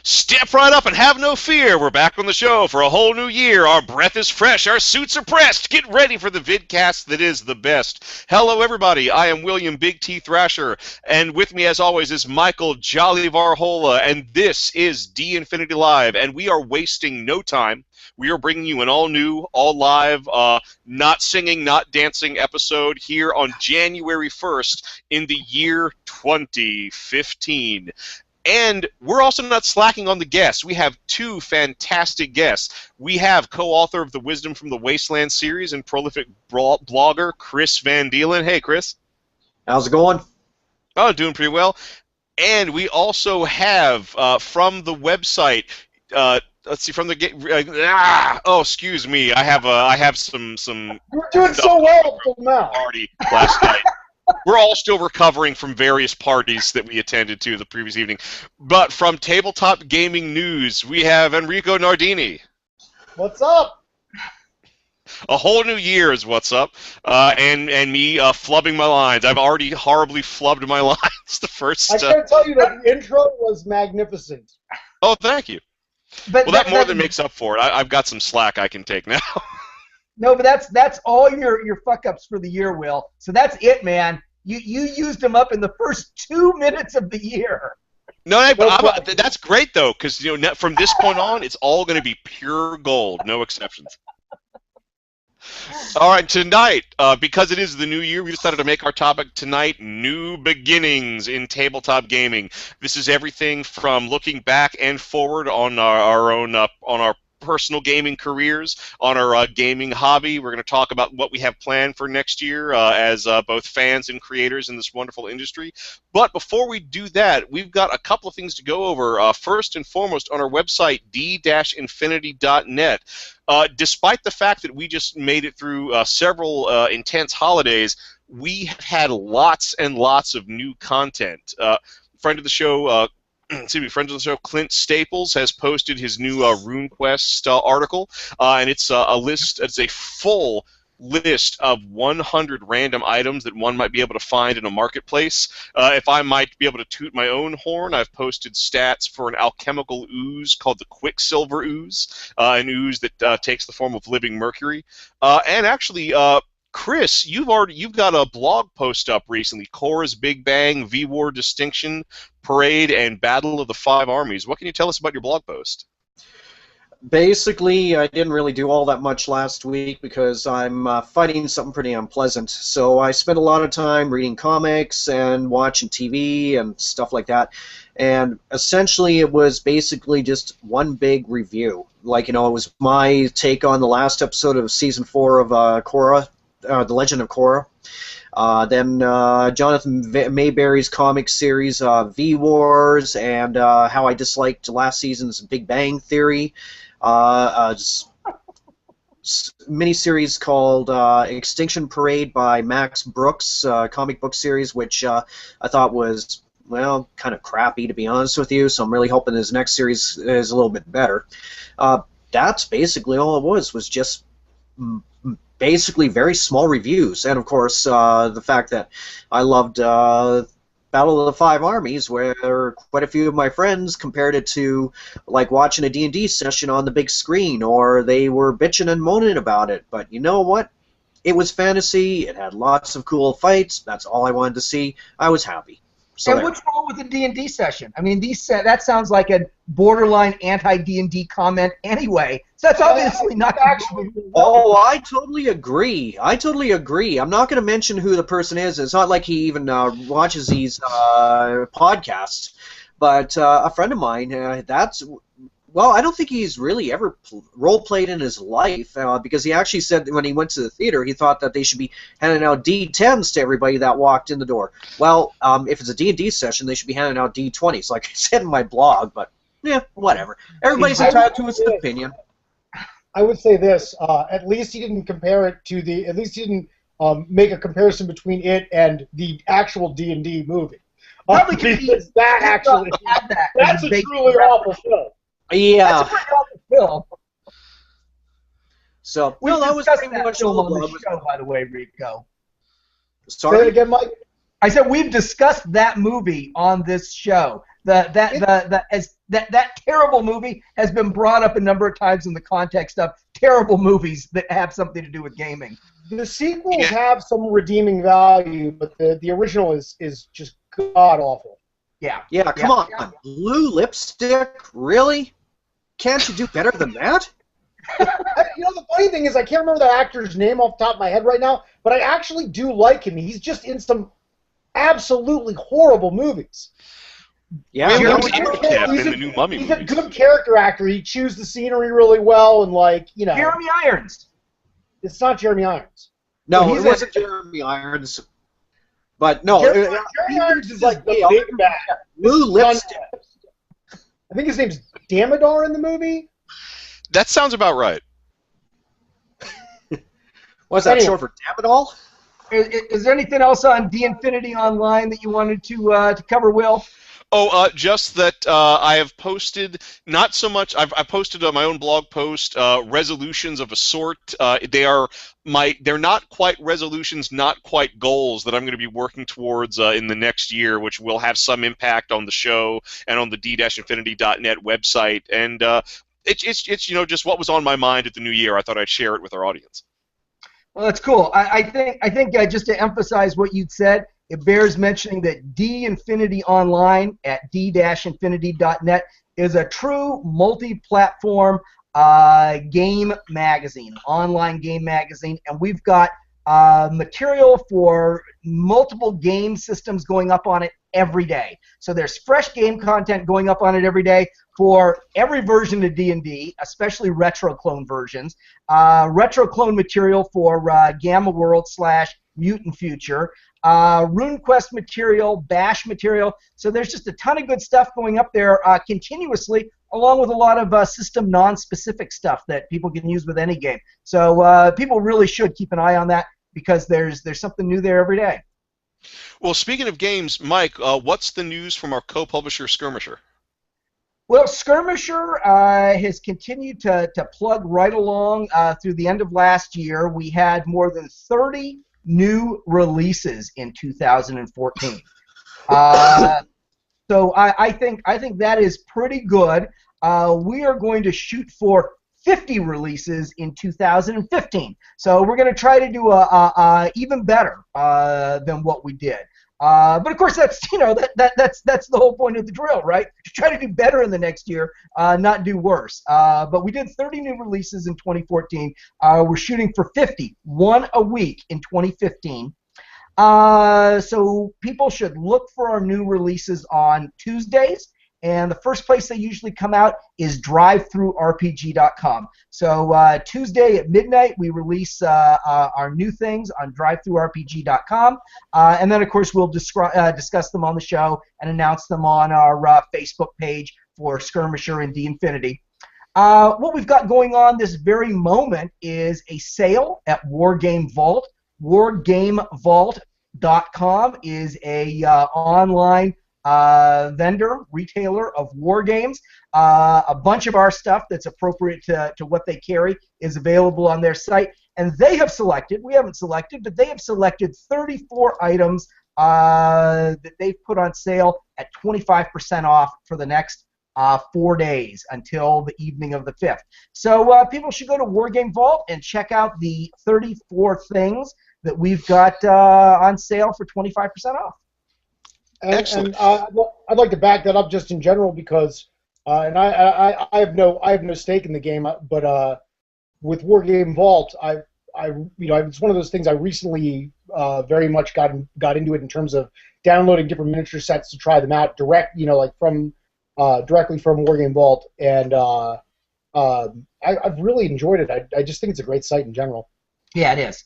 Step right up and have no fear. We're back on the show for a whole new year. Our breath is fresh. Our suits are pressed. Get ready for the vidcast that is the best. Hello, everybody. I am William Big T Thrasher, and with me, as always, is Michael Jolly Varhola, and this is D Infinity Live, and we are wasting no time. We are bringing you an all-new, all-live, not singing, not dancing episode here on January 1st in the year 2015. And we're also not slacking on the guests. We have two fantastic guests. We have co-author of the Wisdom from the Wasteland series and prolific blogger, Chris Van Deelen. Hey, Chris. How's it going? Oh, doing pretty well. And we also have, from the website, let's see, from the excuse me. I have some. You're doing so well until now. Party last night. We're all still recovering from various parties that we attended to the previous evening. But from Tabletop Gaming News, we have Enrico Nardini. What's up? A whole new year is what's up, and me flubbing my lines. I've already horribly flubbed my lines the first. I can tell you that the intro was magnificent. Oh, thank you. But well, that more than makes up for it. I've got some slack I can take now. No, but that's all your fuck-ups for the year, Will. So that's it, man. You used them up in the first 2 minutes of the year. No, that's great, though, because from this point on, it's all going to be pure gold, no exceptions. All right, tonight, because it is the new year, we decided to make our topic tonight new beginnings in tabletop gaming. This is everything from looking back and forward on our personal gaming careers, on our gaming hobby. We're going to talk about what we have planned for next year as both fans and creators in this wonderful industry. But before we do that, we've got a couple of things to go over. First and foremost, on our website, d-infinity.net. Despite the fact that we just made it through several intense holidays, we have had lots and lots of new content. Friend of the show, friend of the show, Clint Staples, has posted his new RuneQuest article, and it's a list. It's a full list of 100 random items that one might be able to find in a marketplace. If I might be able to toot my own horn, I've posted stats for an alchemical ooze called the Quicksilver Ooze, an ooze that takes the form of living mercury. And actually, Chris, you've got a blog post up recently: Korra's Big Bang, V-War Distinction, Parade, and Battle of the Five Armies. What can you tell us about your blog post? Basically, I didn't really do all that much last week because I'm fighting something pretty unpleasant. So I spent a lot of time reading comics and watching TV and stuff like that. And essentially, it was basically just one big review. Like, it was my take on the last episode of Season 4 of Korra, The Legend of Korra. Then Jonathan Mayberry's comic series V-Wars, and how I disliked last season's Big Bang Theory. Miniseries called Extinction Parade by Max Brooks, comic book series, which I thought was, well, kind of crappy, to be honest with you, so I'm really hoping his next series is a little bit better. That's basically all it was just basically very small reviews, and of course the fact that I loved Battle of the Five Armies, where quite a few of my friends compared it to like watching a D&D session on the big screen, or they were bitching and moaning about it. But you know what? It was fantasy. It had lots of cool fights. That's all I wanted to see. I was happy. So and what's wrong with a D&D session? I mean, that sounds like a borderline anti-D&D comment anyway. So that's obviously not actually. Oh, I totally agree. I'm not going to mention who the person is. It's not like he even watches these podcasts. But a friend of mine, well, I don't think he's really ever role-played in his life, because he actually said that when he went to the theater, he thought that they should be handing out D10s to everybody that walked in the door. Well, if it's a D&D session, they should be handing out D20s, like I said in my blog, but, yeah, whatever. Everybody's entitled to his opinion. I would say this, at least he didn't compare it to at least he didn't make a comparison between it and the actual D&D movie. Probably because that's a truly awful film. Yeah. That's a pretty awful film. So, well, that was pretty much all on the show, by the way, Rico. Sorry? Say it again, Mike? I said we've discussed that movie on this show. That terrible movie has been brought up a number of times in the context of terrible movies that have something to do with gaming. The sequels have some redeeming value, but the original is just god awful. Yeah. Yeah, come on. Blue lipstick? Really? Can't you do better than that? The funny thing is I can't remember the actor's name off the top of my head right now, but I actually do like him. He's just in some absolutely horrible movies. Yeah, in he's the new Mummy He's movies. a good character actor. He chews the scenery really well, and Jeremy Irons. It's not Jeremy Irons. No, it wasn't Jeremy Irons. But no, Jeremy Irons is like the big bad. Blue lipstick. I think his name's Damodar in the movie. That sounds about right. What's that short for Damadol? Is there anything else on D-Infinity Online that you wanted to cover, Will? Oh, just that I have posted, not so much, I posted on my own blog post resolutions of a sort. They're not quite resolutions, not quite goals that I'm going to be working towards in the next year, which will have some impact on the show and on the d-infinity.net website. And it's just what was on my mind at the new year. I thought I'd share it with our audience. Well, that's cool. I think just to emphasize what you'd said, it bears mentioning that D-Infinity Online at d-infinity.net is a true multi-platform game magazine, online game magazine, and we've got material for multiple game systems going up on it every day. So there's fresh game content going up on it every day for every version of D&D, especially retro clone versions. Retro clone material for Gamma World / Mutant Future. RuneQuest material, Bash material. So there's just a ton of good stuff going up there continuously, along with a lot of system non-specific stuff that people can use with any game. So people really should keep an eye on that because there's something new there every day. Well, speaking of games, Mike, what's the news from our co-publisher Skirmisher? Well, Skirmisher has continued to plug right along through the end of last year. We had more than 30 new releases in 2014. So I think that is pretty good. We are going to shoot for 50 releases in 2015. So we're going to try to do even better than what we did. But of course, that's that's the whole point of the drill, right? To try to do better in the next year, not do worse. But we did 30 new releases in 2014. We're shooting for 50, one a week in 2015. So people should look for our new releases on Tuesdays. And the first place they usually come out is drivethrurpg.com. So Tuesday at midnight, we release our new things on drivethrurpg.com. And then, of course, we'll discuss them on the show and announce them on our Facebook page for Skirmisher and D-Infinity. What we've got going on this very moment is a sale at Wargame Vault. WargameVault.com is a online vendor, retailer of war games. A bunch of our stuff that's appropriate to what they carry is available on their site. And they have selected, we haven't selected, but they have selected 34 items that they've put on sale at 25% off for the next 4 days until the evening of the 5th. So people should go to Wargame Vault and check out the 34 things that we've got on sale for 25% off. And I'd like to back that up just in general because, and I have no stake in the game, but with Wargame Vault, it's one of those things I recently very much got into it in terms of downloading different miniature sets to try them out directly from Wargame Vault, and I've really enjoyed it. I just think it's a great site in general. Yeah, it is.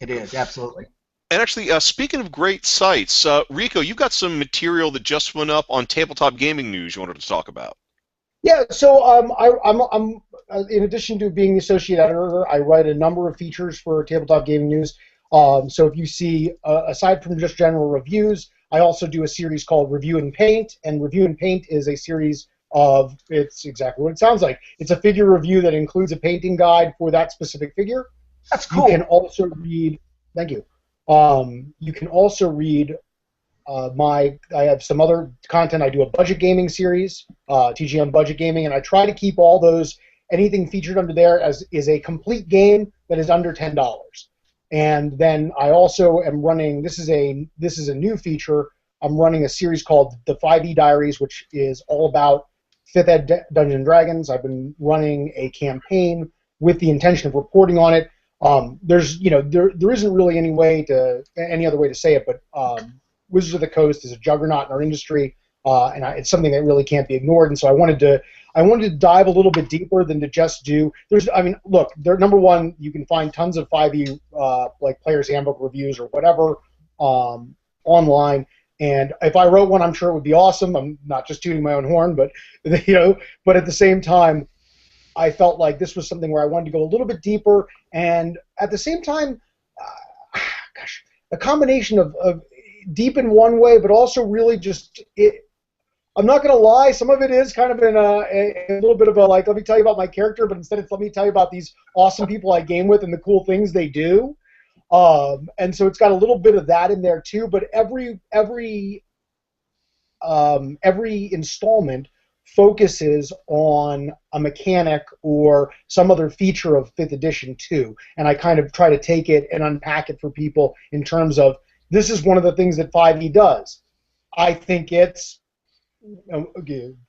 It is, absolutely. And actually, speaking of great sites, Rico, you've got some material that just went up on Tabletop Gaming News you wanted to talk about. Yeah, so I'm in addition to being the associate editor, I write a number of features for Tabletop Gaming News. So if you see, aside from just general reviews, I also do a series called Review and Paint, and Review and Paint is a series of, it's exactly what it sounds like. It's a figure review that includes a painting guide for that specific figure. That's cool. You can also read, thank you. You can also read I have some other content. I do a budget gaming series, TGM Budget Gaming, and I try to keep all those, anything featured under there as is a complete game that is under $10. And then I also am running, this is a new feature. I'm running a series called the 5e Diaries, which is all about 5th Ed Dungeons and Dragons. I've been running a campaign with the intention of reporting on it. There's, there isn't really any other way to say it, but Wizards of the Coast is a juggernaut in our industry, and it's something that really can't be ignored. And so I wanted to dive a little bit deeper than to just do. Look, number one, you can find tons of 5e like players' handbook reviews or whatever online. And if I wrote one, I'm sure it would be awesome. I'm not just tooting my own horn, but but at the same time, I felt like this was something where I wanted to go a little bit deeper, and at the same time, a combination of deep in one way, but also really just it. I'm not going to lie, some of it is kind of in a little bit of a, like, let me tell you about my character, but instead it's let me tell you about these awesome people I game with and the cool things they do. And so it's got a little bit of that in there too, but every installment focuses on a mechanic or some other feature of 5th edition too, and I kind of try to take it and unpack it for people in terms of, this is one of the things that 5e does. I think it's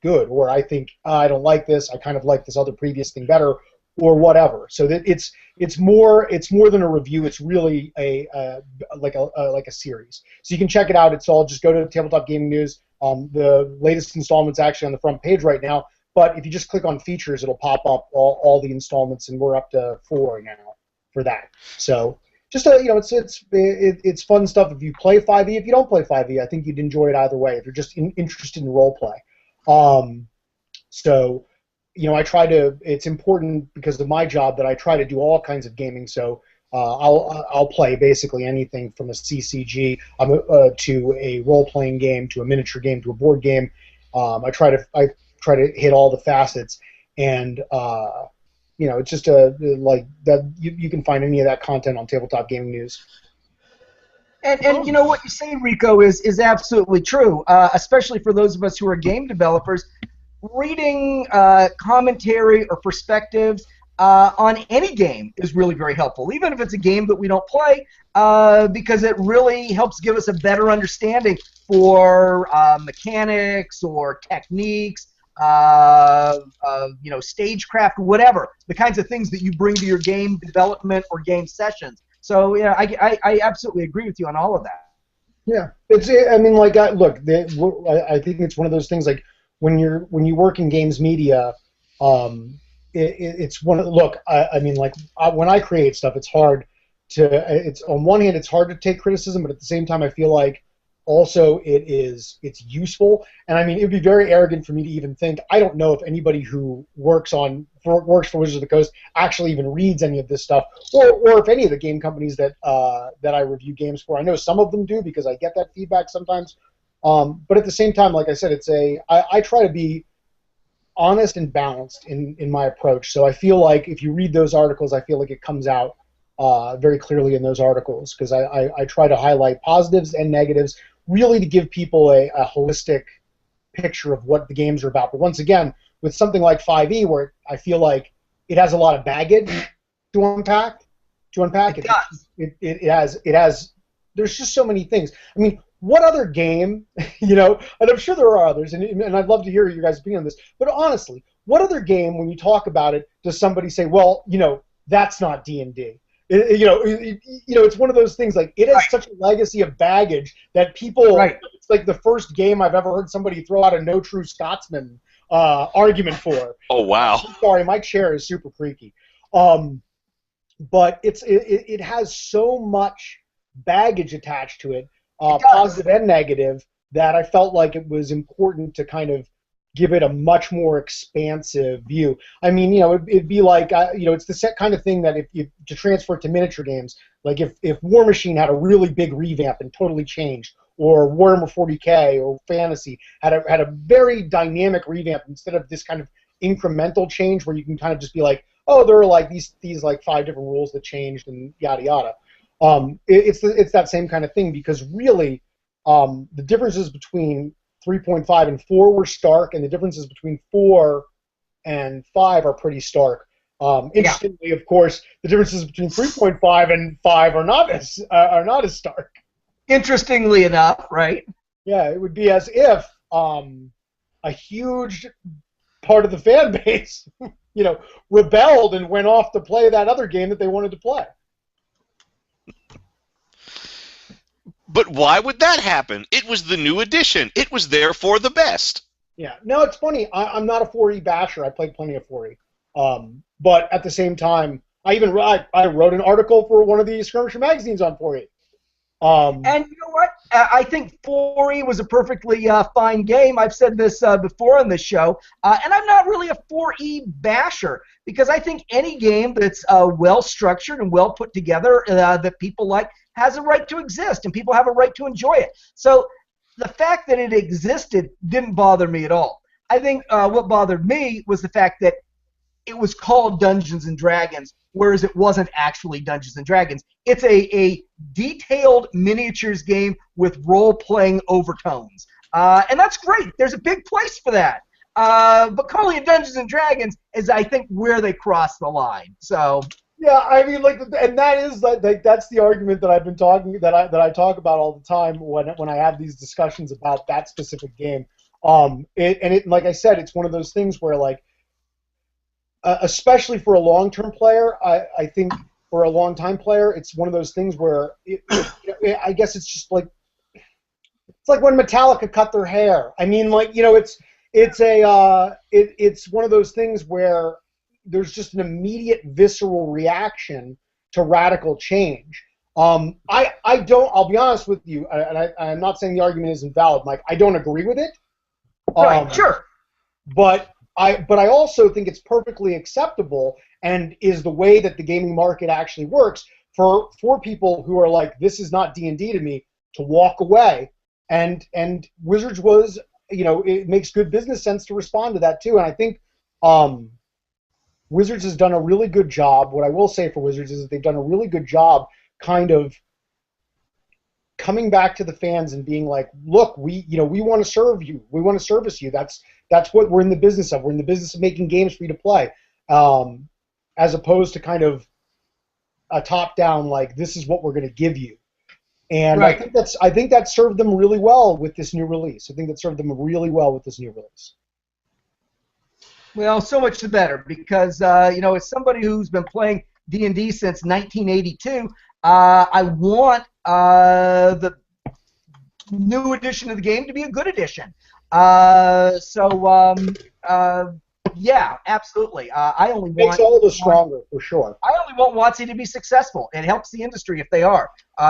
good, or I think I don't like this, I kind of like this other previous thing better, or whatever. So that it's more than a review. It's really like a series. So you can check it out. It's all, just go to Tabletop Gaming News. The latest installment's actually on the front page right now. But if you just click on features, it'll pop up all the installments, and we're up to 4 now for that. So just it's fun stuff. If you play 5e, if you don't play 5e, I think you'd enjoy it either way. If you're just interested in role play, so. I try to. It's important because of my job that I try to do all kinds of gaming. So I'll play basically anything from a CCG to a role-playing game, to a miniature game, to a board game. I try to hit all the facets, and it's just like that. You can find any of that content on Tabletop Gaming News. And what you're saying, Rico, is absolutely true, especially for those of us who are game developers. Reading commentary or perspectives on any game is really very helpful, even if it's a game that we don't play, because it really helps give us a better understanding for mechanics or techniques, stagecraft, whatever, the kinds of things that you bring to your game development or game sessions. So I absolutely agree with you on all of that. Yeah, I think it's one of those things, like, when you work in games media, it's one of when I create stuff, it's hard to. It's on one hand, it's hard to take criticism, but at the same time, I feel like also it's useful. And I mean, it'd be very arrogant for me to even think. I don't know if anybody who works for Wizards of the Coast actually even reads any of this stuff, or if any of the game companies that I review games for. I know some of them do, because I get that feedback sometimes. But at the same time, like I said, I try to be honest and balanced in my approach. So I feel like if you read those articles, I feel like it comes out very clearly in those articles, because I try to highlight positives and negatives, really to give people a holistic picture of what the games are about. But once again, with something like 5e, where I feel like it has a lot of baggage to unpack, it has. There's just so many things. I mean, what other game, and I'm sure there are others, and I'd love to hear your guys' opinion on this, but honestly, what other game, when you talk about it, does somebody say, well, that's not D&D? It's one of those things, like, it has such a legacy of baggage that people, it's like the first game I've ever heard somebody throw out a No True Scotsman argument for. Oh, wow. Sorry, my chair is super creaky. But it has so much baggage attached to it, positive and negative, that I felt like it was important to kind of give it a much more expansive view. I mean, it'd be like, it's the set kind of thing that if to transfer it to miniature games, like if War Machine had a really big revamp and totally changed, or Warhammer 40K or Fantasy had a very dynamic revamp instead of this kind of incremental change where you can kind of just be like, oh, there are like these like 5 different rules that changed and yada yada. It's that same kind of thing, because really, the differences between 3.5 and 4 were stark, and the differences between 4 and 5 are pretty stark. Interestingly, of course, the differences between 3.5 and 5 are not as stark. Interestingly enough, right? Yeah, it would be as if a huge part of the fan base, rebelled and went off to play that other game that they wanted to play. But why would that happen? It was the new edition. It was therefore the best. Yeah. No, it's funny. I'm not a 4E basher. I played plenty of 4E. But at the same time, I wrote an article for one of the skirmisher magazines on 4E. And you know what? I think 4E was a perfectly fine game. I've said this before on this show, and I'm not really a 4E basher because I think any game that's well structured and well put together that people like has a right to exist, and people have a right to enjoy it. So the fact that it existed didn't bother me at all. I think what bothered me was the fact that it was called Dungeons and Dragons, whereas it wasn't actually Dungeons and Dragons. It's a detailed miniatures game with role-playing overtones. And that's great. There's a big place for that. But calling it Dungeons and Dragons is, I think, where they cross the line. So yeah, I mean, and that is that's the argument that I've been talking that I talk about all the time when I have these discussions about that specific game. Like I said, it's one of those things where especially for a long-term player, I think for a long-time player, it's one of those things where I guess it's just it's like when Metallica cut their hair. I mean, it's one of those things where there's just an immediate visceral reaction to radical change. I'll be honest with you, and I'm not saying the argument isn't valid, Mike. I don't agree with it. Right, sure. But I also think it's perfectly acceptable and is the way that the gaming market actually works for people who are like, this is not D&D to me, to walk away. And Wizards was, it makes good business sense to respond to that too. And I think Wizards has done a really good job. What I will say for Wizards is that they've done a really good job kind of coming back to the fans and being like, look, we want to serve you. We want to service you. That's what we're in the business of. We're in the business of making games for you to play, as opposed to kind of a top-down, like, this is what we're going to give you. And right. I think that served them really well with this new release. I think that served them really well with this new release. Well, so much the better, because as somebody who's been playing D&D since 1982, I want the new edition of the game to be a good edition. Yeah, absolutely. I only makes all the stronger for sure. I only want WotC to be successful. It helps the industry if they are.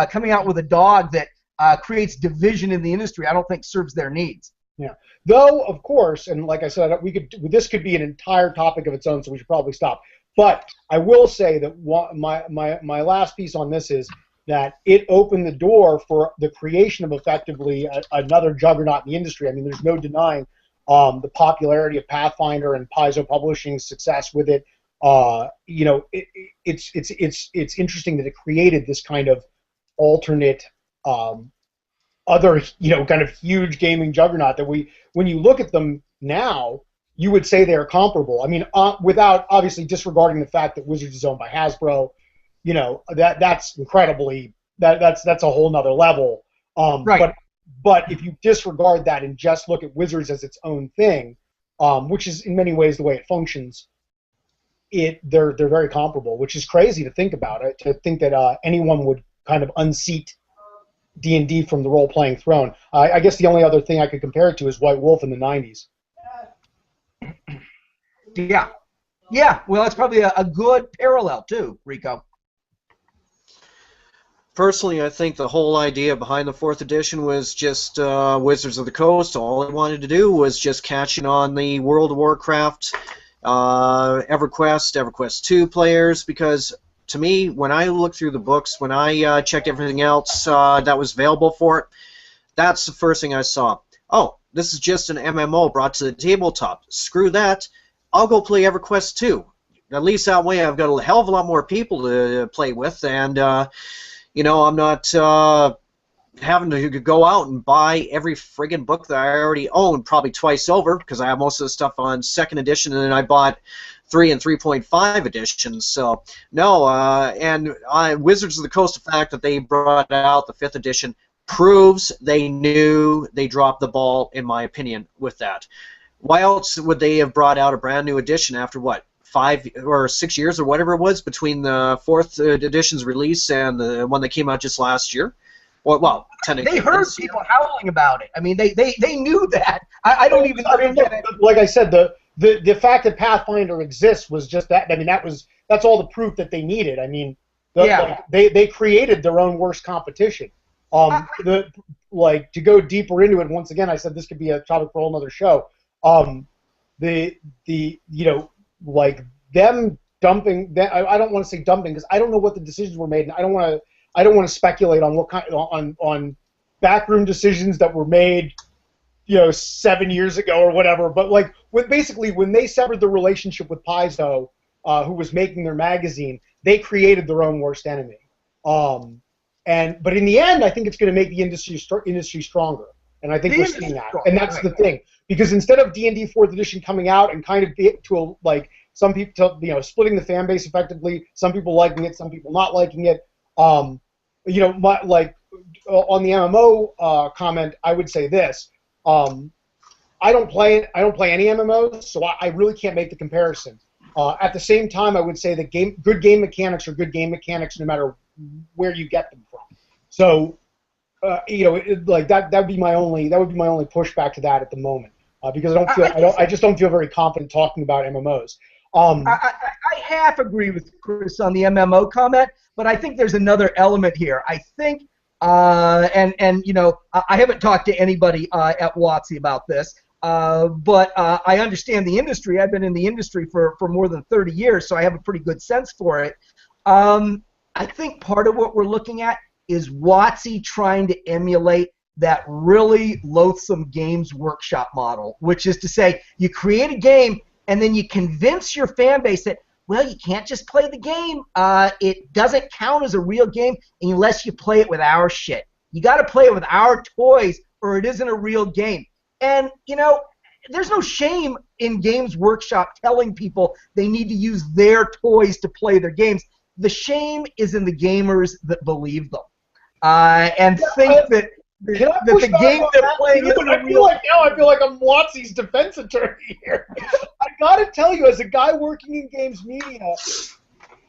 Coming out with a dog that creates division in the industry, I don't think serves their needs. Yeah. Though, of course, and like I said, this could be an entire topic of its own, so we should probably stop. But I will say that my last piece on this is that it opened the door for the creation of effectively another juggernaut in the industry. I mean, there's no denying the popularity of Pathfinder and Paizo Publishing's success with it. It's interesting that it created this kind of alternate, other kind of huge gaming juggernaut that when you look at them now, you would say they're comparable. I mean, without obviously disregarding the fact that Wizards is owned by Hasbro. That's incredibly that's a whole nother level. Right. But if you disregard that and just look at Wizards as its own thing, which is in many ways the way it functions, they're very comparable, which is crazy to think about it. To think that anyone would kind of unseat D&D from the role-playing throne. I guess the only other thing I could compare it to is White Wolf in the 90s. Yeah. Well, that's probably a good parallel too, Rico. Personally, I think the whole idea behind the 4th edition was just Wizards of the Coast. All they wanted to do was just catching on the World of Warcraft, EverQuest 2 players, because to me, when I looked through the books, when I checked everything else that was available for it, that's the first thing I saw. Oh, this is just an MMO brought to the tabletop. Screw that. I'll go play EverQuest 2. At least that way I've got a hell of a lot more people to play with, and I'm not having to go out and buy every friggin' book that I already own, probably twice over, because I have most of the stuff on second edition, and then I bought 3 and 3.5 editions. So no, and Wizards of the Coast, the fact that they brought out the 5th edition proves they knew they dropped the ball, in my opinion, with that. Why else would they have brought out a brand new edition after what, 5 or 6 years or whatever it was between the 4th edition's release and the one that came out just last year? Well, technically, they heard people howling about it. I mean, they knew that. I don't even. I mean, like I said, the fact that Pathfinder exists was just that. I mean, that's all the proof that they needed. I mean, they created their own worst competition. To go deeper into it, once again, I said this could be a topic for a whole other show. Them dumping. I don't want to say dumping because I don't know what the decisions were made, and I don't want to speculate on what kind on backroom decisions that were made, 7 years ago or whatever. But when they severed the relationship with Paizo, who was making their magazine, they created their own worst enemy. But in the end, I think it's going to make the industry stronger, and I think we're seeing that. And that's the thing, because instead of D&D 4th edition coming out and kind of some people, splitting the fan base effectively, some people liking it, some people not liking it. On the MMO comment, I would say this: I don't play any MMOs, so I really can't make the comparison. At the same time, I would say that good game mechanics are good game mechanics, no matter where you get them from. So, that would be my only pushback to that at the moment, because I just don't feel very confident talking about MMOs. I half agree with Chris on the MMO comment, but I think there's another element here. I think, I haven't talked to anybody at WotC about this, but I understand the industry. I've been in the industry for more than 30 years, so I have a pretty good sense for it. I think part of what we're looking at is WotC trying to emulate that really loathsome Games Workshop model, which is to say, you create a game and then you convince your fan base that, well, you can't just play the game. It doesn't count as a real game unless you play it with our shit. You got to play it with our toys, or it isn't a real game. And, there's no shame in Games Workshop telling people they need to use their toys to play their games. The shame is in the gamers that believe them and think that the game they're playing isn't a real game. I feel like I'm WotC's defense attorney here. I gotta tell you, as a guy working in games media,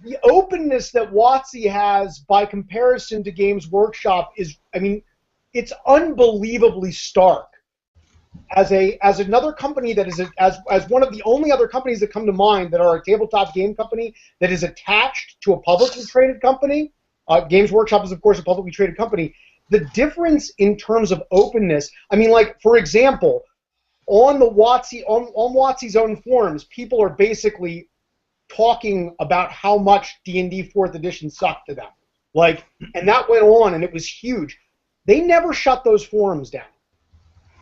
the openness that WotC has by comparison to Games Workshop is, it's unbelievably stark. As another company that is as one of the only other companies that come to mind that are a tabletop game company that is attached to a publicly traded company, Games Workshop is of course a publicly traded company. The difference in terms of openness, for example, on WotC's own forums, people are basically talking about how much D&D 4th edition sucked to them. And that went on, and it was huge. They never shut those forums down.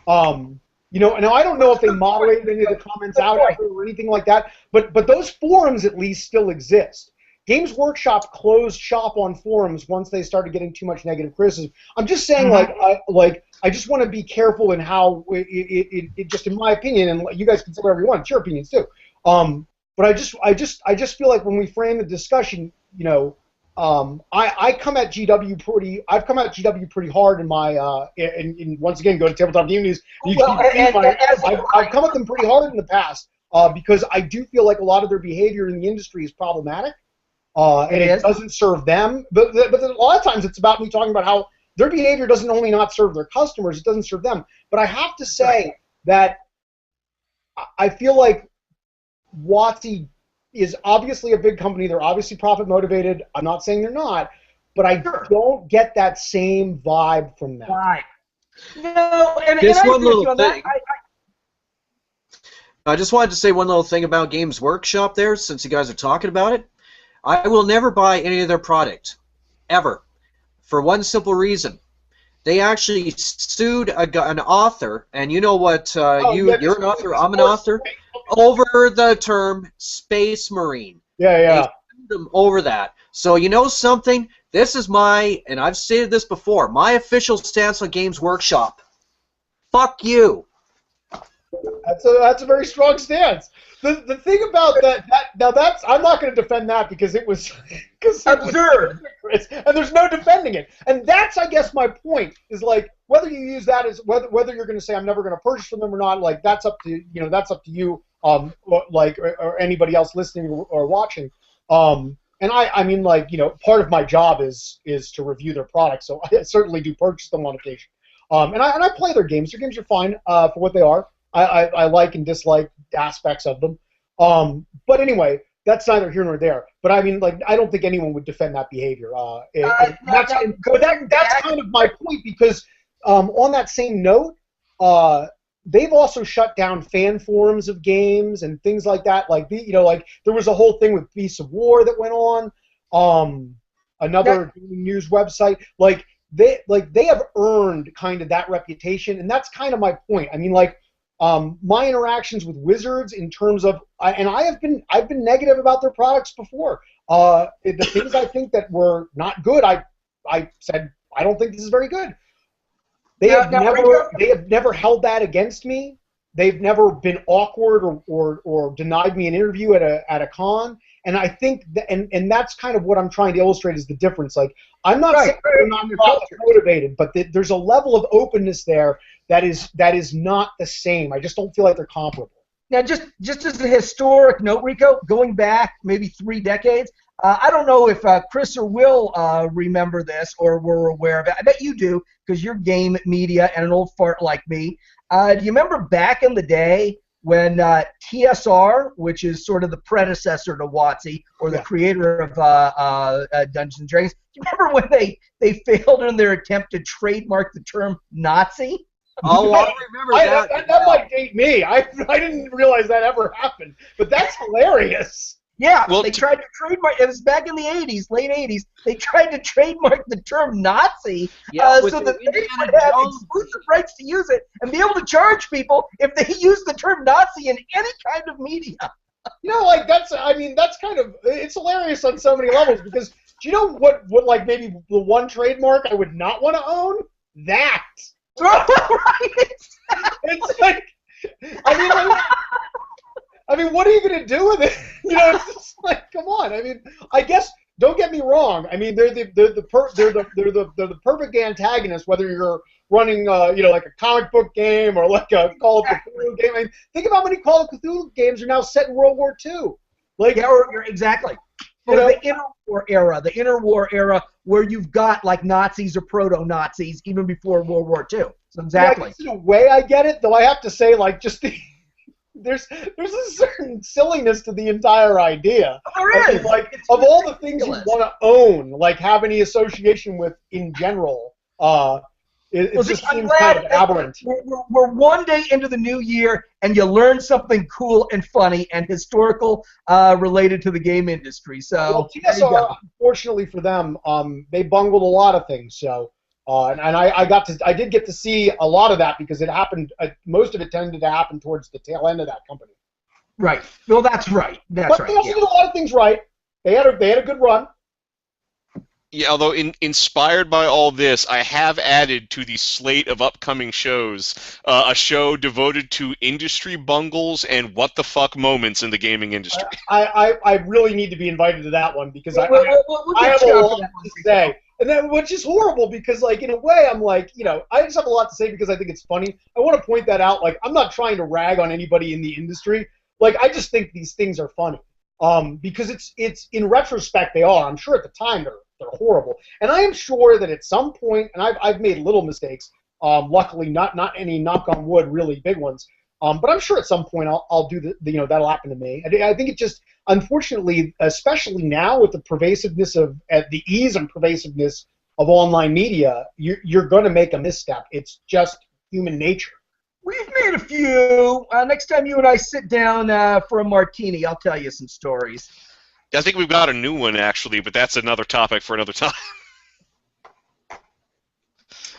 Now I don't know if they moderated any of the comments out or anything like that, but those forums at least still exist. Games Workshop closed shop on forums once they started getting too much negative criticism. I'm just saying, I just want to be careful in how it just in my opinion, and you guys can say whatever you want. It's your opinions too. But I just feel like when we frame the discussion, I've come at GW pretty hard in my and once again go to Tabletop Gaming News. I've come at them pretty hard in the past because I do feel like a lot of their behavior in the industry is problematic. And it doesn't serve them. But a lot of times it's about me talking about how their behavior doesn't only not serve their customers, it doesn't serve them. But I have to say that I feel like WotC is obviously a big company. They're obviously profit motivated. I'm not saying they're not, but I don't get that same vibe from them. Right. No, and just one little thing. I just wanted to say one little thing about Games Workshop there, since you guys are talking about it. I will never buy any of their product, ever, for one simple reason. They actually sued an author, and you know what, you're an author, I'm an author, over the term Space Marine. Yeah. They sued them over that. So you know something? This is my, and I've stated this before, my official stance on Games Workshop. Fuck you. That's a very strong stance. The thing about that now that's I'm not going to defend that because it was absurd. And there's no defending it. And that's, I guess, my point is like whether you use that as whether you're going to say I'm never going to purchase from them or not. Like that's up to you. Or anybody else listening or watching. And I mean, like, part of my job is to review their products, so I certainly do purchase them on occasion. And I play their games. Their games are fine for what they are. I like and dislike aspects of them. But anyway, that's neither here nor there. But I mean, like, I don't think anyone would defend that behavior. That's kind of my point because on that same note, they've also shut down fan forums of games and things like that. Like like there was a whole thing with Beasts of War that went on. Another news website. Like they have earned kind of that reputation, and that's kind of my point. I mean, like my interactions with Wizards in terms of, I've been negative about their products before. The things I think that were not good, I said I don't think this is very good. They have never held that against me. They've never been awkward or denied me an interview at a con. And I think and that's kind of what I'm trying to illustrate is the difference. Like I'm not saying they're not motivated, but there's a level of openness there that is not the same. I just don't feel like they're comparable. Now, just as a historic note, Rico, going back maybe 3 decades, I don't know if Chris or Will remember this or were aware of it. I bet you do, because you're game media and an old fart like me. Do you remember back in the day when TSR, which is sort of the predecessor to WotC, or the creator of Dungeons & Dragons, do you remember when they failed in their attempt to trademark the term Nazi? Oh, I remember that. That might date me. I didn't realize that ever happened, but that's hilarious. Yeah, well, they tried to trademark. It was back in the '80s, late '80s. They tried to trademark the term Nazi so that they would have exclusive rights to use it and be able to charge people if they use the term Nazi in any kind of media. Like that's kind of, it's hilarious on so many levels because do you know what like maybe the one trademark I would not want to own? That. Right. It's like, I mean, what are you going to do with it? It's just like, come on. I mean, I guess, don't get me wrong. I mean, they're the perfect antagonist, whether you're running, like a comic book game or like a Call of Cthulhu game. I mean, think about how many Call of Cthulhu games are now set in World War II. Like, exactly. The interwar era where you've got like Nazis or proto-Nazis even before World War II. So exactly. Yeah, in a way, I get it, though I have to say, like, just there's a certain silliness to the entire idea. There is. Like, of all the things you want to own, like, have any association with in general, it just seems kind of aberrant. We're 1 day into the new year, and you learn something cool and funny and historical related to the game industry. So, TSR, unfortunately for them, they bungled a lot of things. So, and I did get to see a lot of that because it happened. Most of it tended to happen towards the tail end of that company. Right. Well, that's right. But they also did a lot of things right. They had a good run. Yeah, although inspired by all this, I have added to the slate of upcoming shows a show devoted to industry bungles and what the fuck moments in the gaming industry. I really need to be invited to that one because I have a lot to say. And then, which is horrible because, like, in a way, I'm like, I just have a lot to say because I think it's funny. I want to point that out. Like, I'm not trying to rag on anybody in the industry. Like, I just think these things are funny. Because it's in retrospect they are. I'm sure at the time they're horrible. And I am sure that at some point, and I've made little mistakes. Luckily, not any knock on wood, really big ones. But I'm sure at some point I'll do that'll happen to me. I think it just, unfortunately, especially now with the pervasiveness the ease and pervasiveness of online media, you're going to make a misstep. It's just human nature. We've made a few. Next time you and I sit down for a martini, I'll tell you some stories. I think we've got a new one, actually, but that's another topic for another time.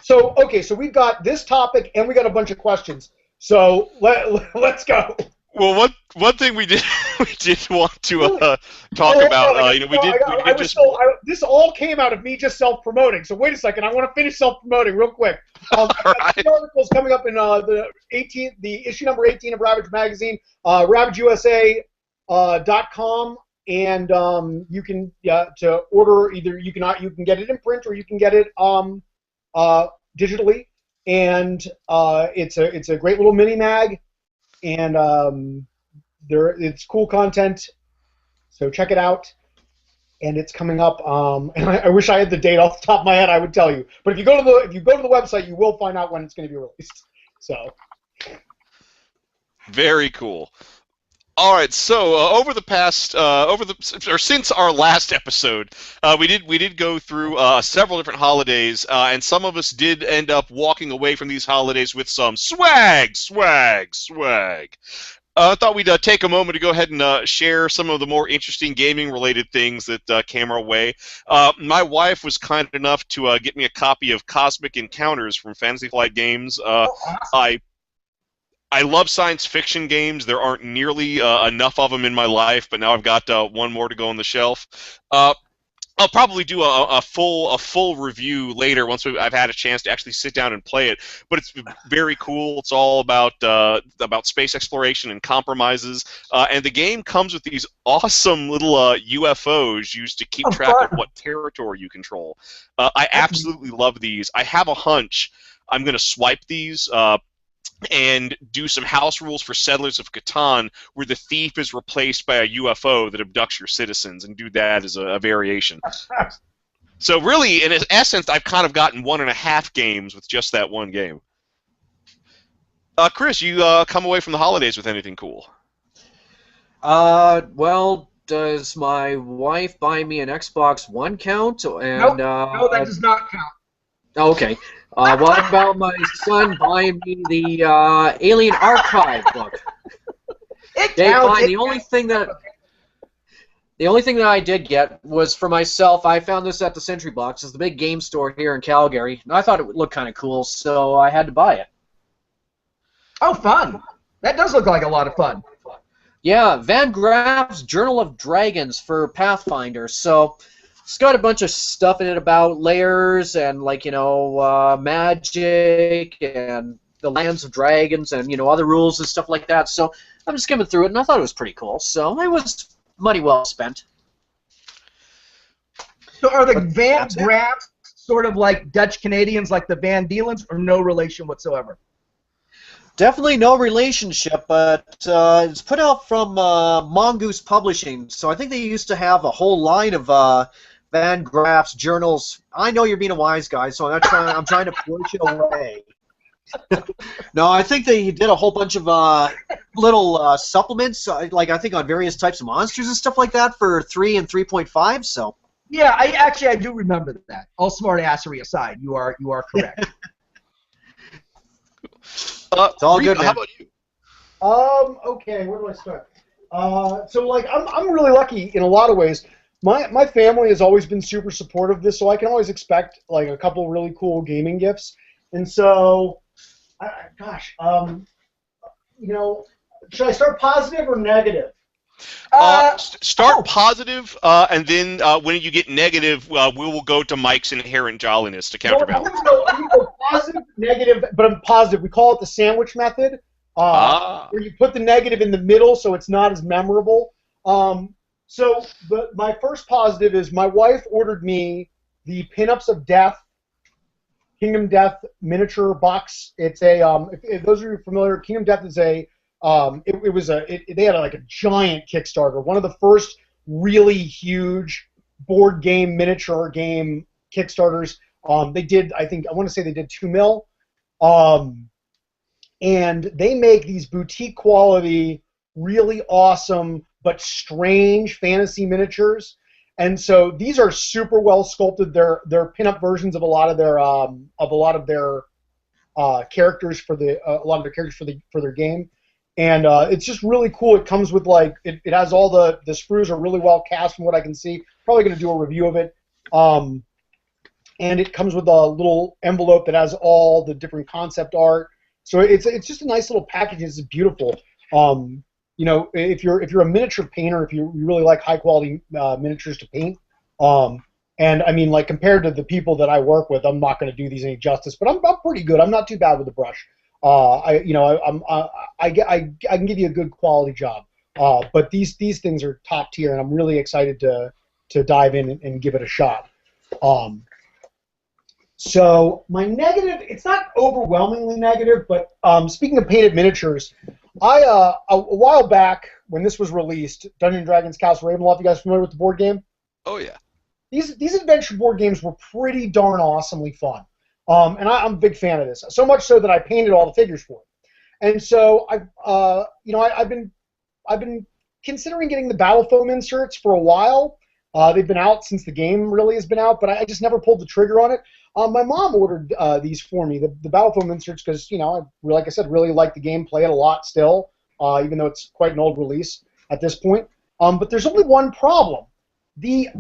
So we've got this topic, and we got a bunch of questions. So let's go. Well, one thing we did we did want to talk Oh, about, we did just. This all came out of me just self-promoting. So wait a second, I want to finish self-promoting real quick. All I've got right. 3 articles coming up in the issue number 18 of Ravage Magazine, RavageUSA.com, and you can to order either you can get it in print or you can get it digitally, and it's a great little mini mag, and it's cool content. So check it out, and it's coming up. And I wish I had the date off the top of my head. I would tell you, but if you go to the website, you will find out when it's going to be released. So Very cool. All right, so over the past, since our last episode, we did go through several different holidays, and some of us did end up walking away from these holidays with some swag. I thought we'd take a moment to go ahead and share some of the more interesting gaming-related things that came our way. My wife was kind enough to get me a copy of Cosmic Encounters from Fantasy Flight Games. Awesome. I love science fiction games. There aren't nearly enough of them in my life, but now I've got one more to go on the shelf. I'll probably do a full review later once I've had a chance to actually sit down and play it. But it's very cool. It's all about space exploration and compromises. And the game comes with these awesome little UFOs used to keep track of what territory you control. I absolutely love these. I have a hunch I'm going to swipe these. And do some house rules for Settlers of Catan, where the thief is replaced by a UFO that abducts your citizens, and do that as a variation. So really, in essence, I've kind of gotten 1.5 games with just that one game. Chris, you come away from the holidays with anything cool? Well, does my wife buy me an Xbox One count? And, Nope. No, that does not count. Okay. What about my son buying me the Alien Archive book? It They counts. find the only thing that I did get was for myself. I found this at the Sentry Box. It's the big game store here in Calgary, and I thought it would look kind of cool, so I had to buy it. Oh, fun. That does look like a lot of fun. Yeah, Van Graff's Journal of Dragons for Pathfinder. So it's got a bunch of stuff in it about layers and, like, magic and the lands of dragons and, other rules and stuff like that. So I'm just skimming through it, and I thought it was pretty cool. So it was money well spent. So are the Van Graffs sort of like Dutch Canadians, like the Van Deelens, or no relation whatsoever? Definitely no relationship, but it's put out from Mongoose Publishing. So I think they used to have a whole line of Van Graff's journals. I know you're being a wise guy, so I'm trying to push it away. No, I think they did a whole bunch of little supplements, like I think on various types of monsters and stuff like that for 3 and 3.5. So yeah, I do remember that. All smart-assery aside, you are correct. It's all good, man. How about you? Okay, where do I start? So like I'm really lucky in a lot of ways. My family has always been super supportive of this, so I can always expect like a couple really cool gaming gifts. And so, should I start positive or negative? Start positive, and then when you get negative, we will go to Mike's inherent jolliness to counterbalance. I'm gonna go positive, negative, but I'm positive. We call it the sandwich method, where you put the negative in the middle so it's not as memorable. So my first positive is my wife ordered me the Pinups of Death, Kingdom Death miniature box. It's a if those of you familiar, Kingdom Death is a they had like a giant Kickstarter, one of the first really huge board game miniature game Kickstarters. They did, I want to say they did 2 mil, and they make these boutique quality, really awesome but strange fantasy miniatures. And so these are super well sculpted. They're pinup versions of a lot of their characters for their game. And it's just really cool. It comes with it has all the sprues are really well cast from what I can see. Probably going to do a review of it. And it comes with a little envelope that has all the different concept art. So it's just a nice little package. It's beautiful. if you're a miniature painter, if you really like high quality miniatures to paint, and I mean, like, compared to the people that I work with, I'm not going to do these any justice, but I'm pretty good. I'm not too bad with the brush. I can give you a good quality job. But these things are top tier, and I'm really excited to dive in and give it a shot. So my negative, it's not overwhelmingly negative, but speaking of painted miniatures, a while back when this was released, Dungeons & Dragons Castle Ravenloft, you guys familiar with the board game? Oh yeah. These adventure board games were pretty darn awesomely fun, and I'm a big fan of this. So much so that I painted all the figures for it. And so I've been considering getting the battle foam inserts for a while. They've been out since the game really has been out, but I just never pulled the trigger on it. My mom ordered these for me, the battle foam inserts, because I, like I said, really like the game, play it a lot still, even though it's quite an old release at this point. But there's only one problem.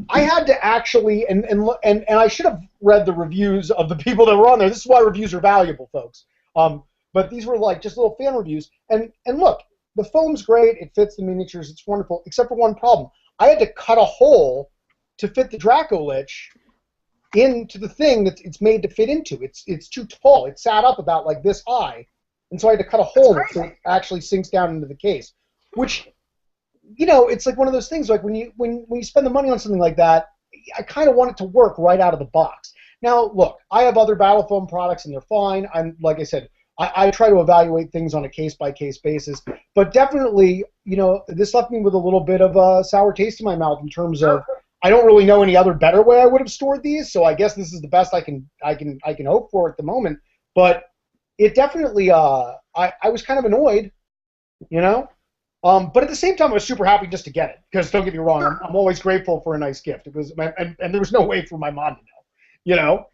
I had to actually, and I should have read the reviews of the people that were on there. This is why reviews are valuable, folks. But these were like just little fan reviews. And look, the foam's great. It fits the miniatures. It's wonderful, except for one problem. I had to cut a hole to fit the Draco Lich into the thing that it's made to fit into. It's too tall. It sat up about like this high, and so I had to cut a hole so it actually sinks down into the case, which. It's like one of those things. Like when you spend the money on something like that, I kind of want it to work right out of the box. Now, look, I have other battle foam products, and they're fine. I'm like I said, I try to evaluate things on a case-by-case basis. But definitely, this left me with a little bit of a sour taste in my mouth in terms of I don't really know any other better way I would have stored these. So I guess this is the best I can hope for at the moment. But it definitely, I was kind of annoyed, But at the same time, I was super happy just to get it. Because don't get me wrong, I'm always grateful for a nice gift. It was, and there was no way for my mom to know,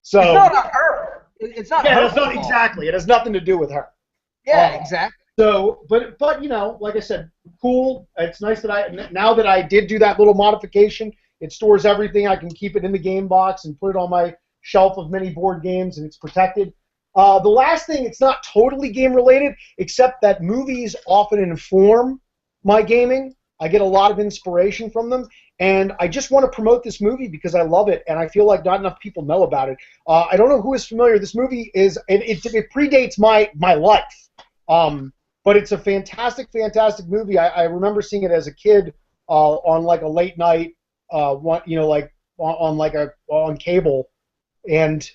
So it's not her. It's not. Yeah, it's not exactly. It has nothing to do with her. Yeah, exactly. So, but like I said, cool. It's nice that now that I did do that little modification, it stores everything. I can keep it in the game box and put it on my shelf of many board games, and it's protected. The last thing, it's not totally game-related, except that movies often inform my gaming. I get a lot of inspiration from them, and I just want to promote this movie because I love it, and I feel like not enough people know about it. I don't know who is familiar. This movie is, it predates my life, but it's a fantastic, fantastic movie. I remember seeing it as a kid on like a late night, on cable, and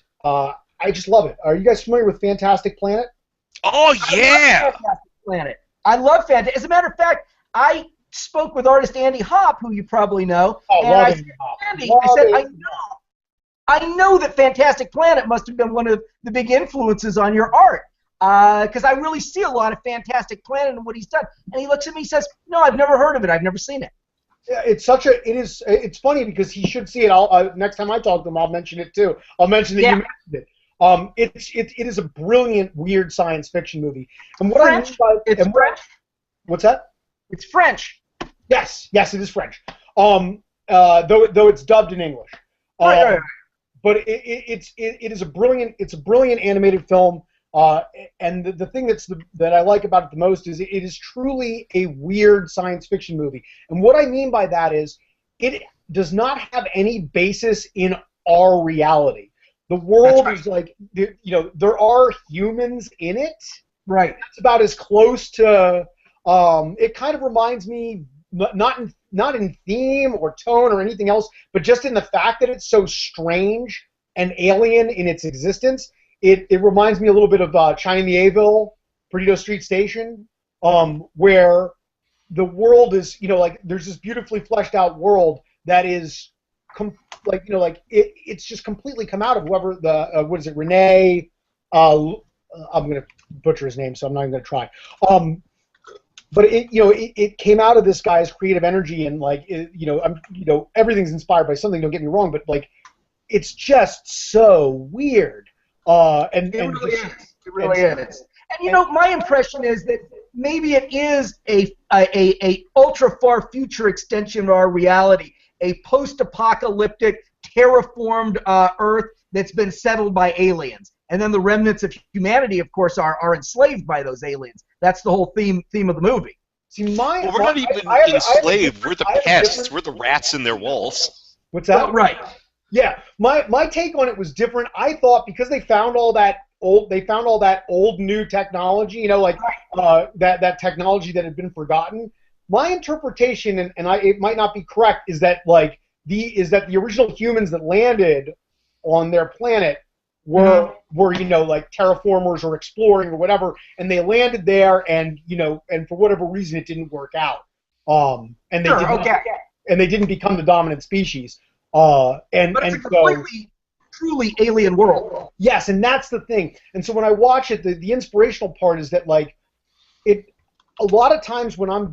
I just love it. Are you guys familiar with Fantastic Planet? Oh, yeah! Fantastic Planet. I love Fantastic. As a matter of fact, I spoke with artist Andy Hopp, who you probably know. Oh, and I said, Andy, I know that Fantastic Planet must have been one of the big influences on your art. Because I really see a lot of Fantastic Planet and what he's done. And he looks at me and says, no, I've never heard of it. I've never seen it. Yeah, it's funny because he should see it. Next time I talk to him, I'll mention it too. I'll mention that you mentioned it. It is a brilliant, weird science fiction movie. And what French? It's French? What's that? It's French. Yes, it is French. Though it's dubbed in English. Right. But it is a brilliant animated film. And the thing that I like about it the most is it is truly a weird science fiction movie. And what I mean by that is it does not have any basis in our reality. The world is like, there are humans in it. Right. That's about as close to. It kind of reminds me, not in theme or tone or anything else, but just in the fact that it's so strange and alien in its existence. It reminds me a little bit of China Mieville, Perdido Street Station, where the world is, there's this beautifully fleshed out world that is. It's just completely come out of whoever what is it, Renee? I'm gonna butcher his name, so I'm not even gonna try. But it came out of this guy's creative energy, and everything's inspired by something. Don't get me wrong, but it's just so weird. It really is. And my impression is that maybe it is a ultra far future extension of our reality. A post-apocalyptic, terraformed Earth that's been settled by aliens. And then the remnants of humanity, of course, are enslaved by those aliens. That's the whole theme of the movie. See, Well, we're not even enslaved. We're the pests. We're the rats in their walls. What's that? Oh, right. Yeah, my take on it was different. I thought because they found all that old new technology, you know, like that technology that had been forgotten. My interpretation, and it might not be correct, is that the original humans that landed on their planet were you know, like terraformers or exploring or whatever, and they landed there, and you know, and for whatever reason it didn't work out, and they didn't become the dominant species, but it's a completely, truly alien world. Yes, and that's the thing. And so when I watch it, the inspirational part is that like it. A lot of times when I'm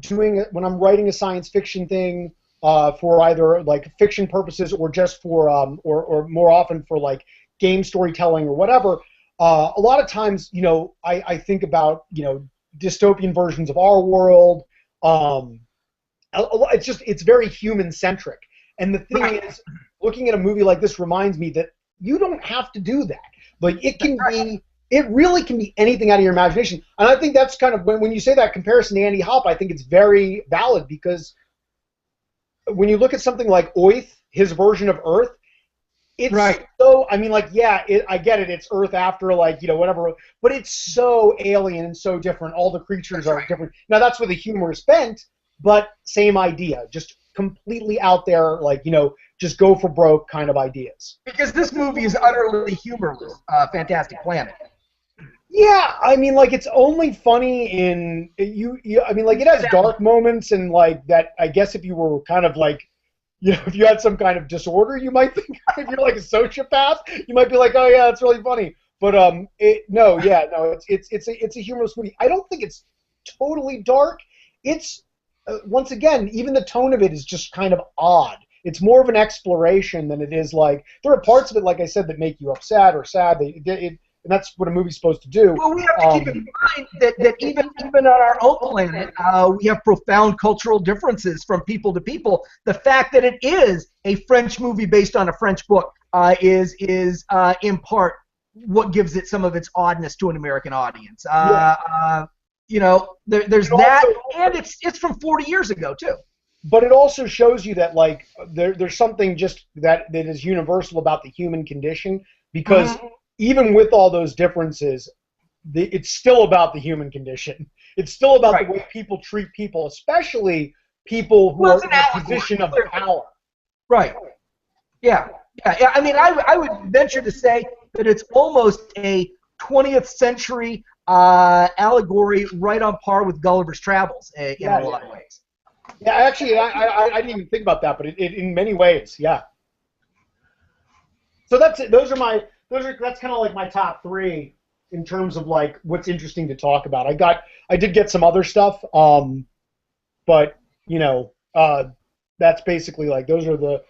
writing a science fiction thing for either like fiction purposes or just for or more often for like game storytelling or whatever, a lot of times, you know, I think about, you know, dystopian versions of our world. It's very human centric. And the thing is, looking at a movie like this reminds me that you don't have to do that. Like it really can be anything out of your imagination. And I think that's kind of, when you say that comparison to Andy Hop, I think it's very valid, because when you look at something like Oith, his version of Earth, it's so, I mean, like, yeah, I get it, it's Earth after, like, you know, whatever, but it's so alien and so different. All the creatures are different. Now, that's where the humor is spent, but same idea, just completely out there, like, you know, just go for broke kind of ideas. Because this movie is utterly humorless, Fantastic Planet. Yeah, I mean, like, it's only funny in I mean, like, it has dark moments, and like that. I guess if you were kind of like, you know, if you had some kind of disorder, you might think, if you're like a sociopath, you might be like, oh yeah, it's really funny. But it's a humorous movie. I don't think it's totally dark. It's once again, even the tone of it is just kind of odd. It's more of an exploration than it is like, there are parts of it, like I said, that make you upset or sad. And that's what a movie's supposed to do. Well, we have to keep in mind that even on our own planet, we have profound cultural differences from people to people. The fact that it is a French movie based on a French book is in part what gives it some of its oddness to an American audience. You know, there's that, and it's from 40 years ago too. But it also shows you that, like, there's something just that is universal about the human condition, because even with all those differences, it's still about the human condition. It's still about the way people treat people, especially people who are in a position of power. Right. Yeah. I mean, I would venture to say that it's almost a 20th century allegory, right on par with Gulliver's Travels in a lot of ways. Yeah, actually, I didn't even think about that, but it in many ways, yeah. So that's it. That's kind of like my top three in terms of like what's interesting to talk about. I did get some other stuff, but you know, that's basically like those are the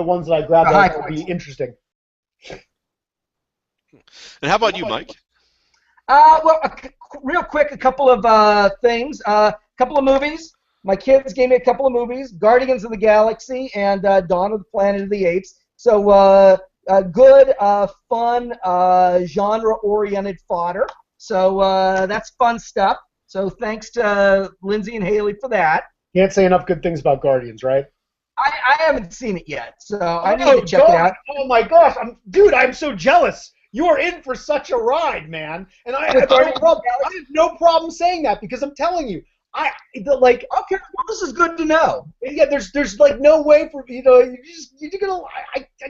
ones that I grabbed that would be interesting. And how about you, Mike? Well, real quick, a couple of things. A couple of movies. My kids gave me a couple of movies: Guardians of the Galaxy and Dawn of the Planet of the Apes. So good, fun, genre-oriented fodder. So that's fun stuff. So thanks to Lindsay and Haley for that. Can't say enough good things about Guardians, right? I haven't seen it yet, so I need to check it out. Oh my gosh, I'm so jealous. You are in for such a ride, man. And I have no problem saying that, because I'm telling you, okay, well, this is good to know. Yeah, there's like no way for, you know, I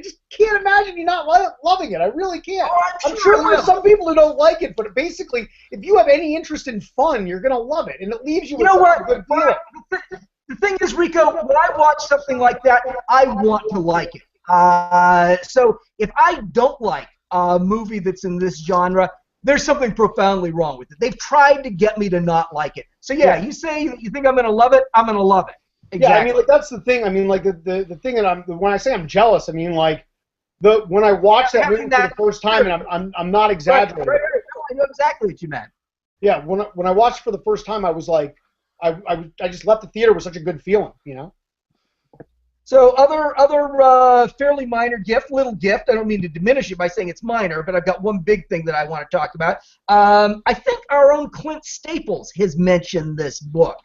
just can't imagine you not loving it. I really can't. Oh, I'm sure there's some people who don't like it, but basically, if you have any interest in fun, you're gonna love it, and it leaves you with a good feeling. The thing is, Rico, when I watch something like that, I want to like it. So if I don't like a movie that's in this genre, there's something profoundly wrong with it. They've tried to get me to not like it. So yeah, you say you think I'm going to love it, I'm going to love it. Exactly. Yeah, I mean, like, that's the thing. I mean, like, the thing that when I say I'm jealous, I mean, like, when I watch that movie for the first time, and I'm not exaggerating. Right. I know exactly what you meant. Yeah, when I watched it for the first time, I was like, I just left the theater with such a good feeling, you know? So other fairly minor little gift. I don't mean to diminish it by saying it's minor, but I've got one big thing that I want to talk about. I think our own Clint Staples has mentioned this book.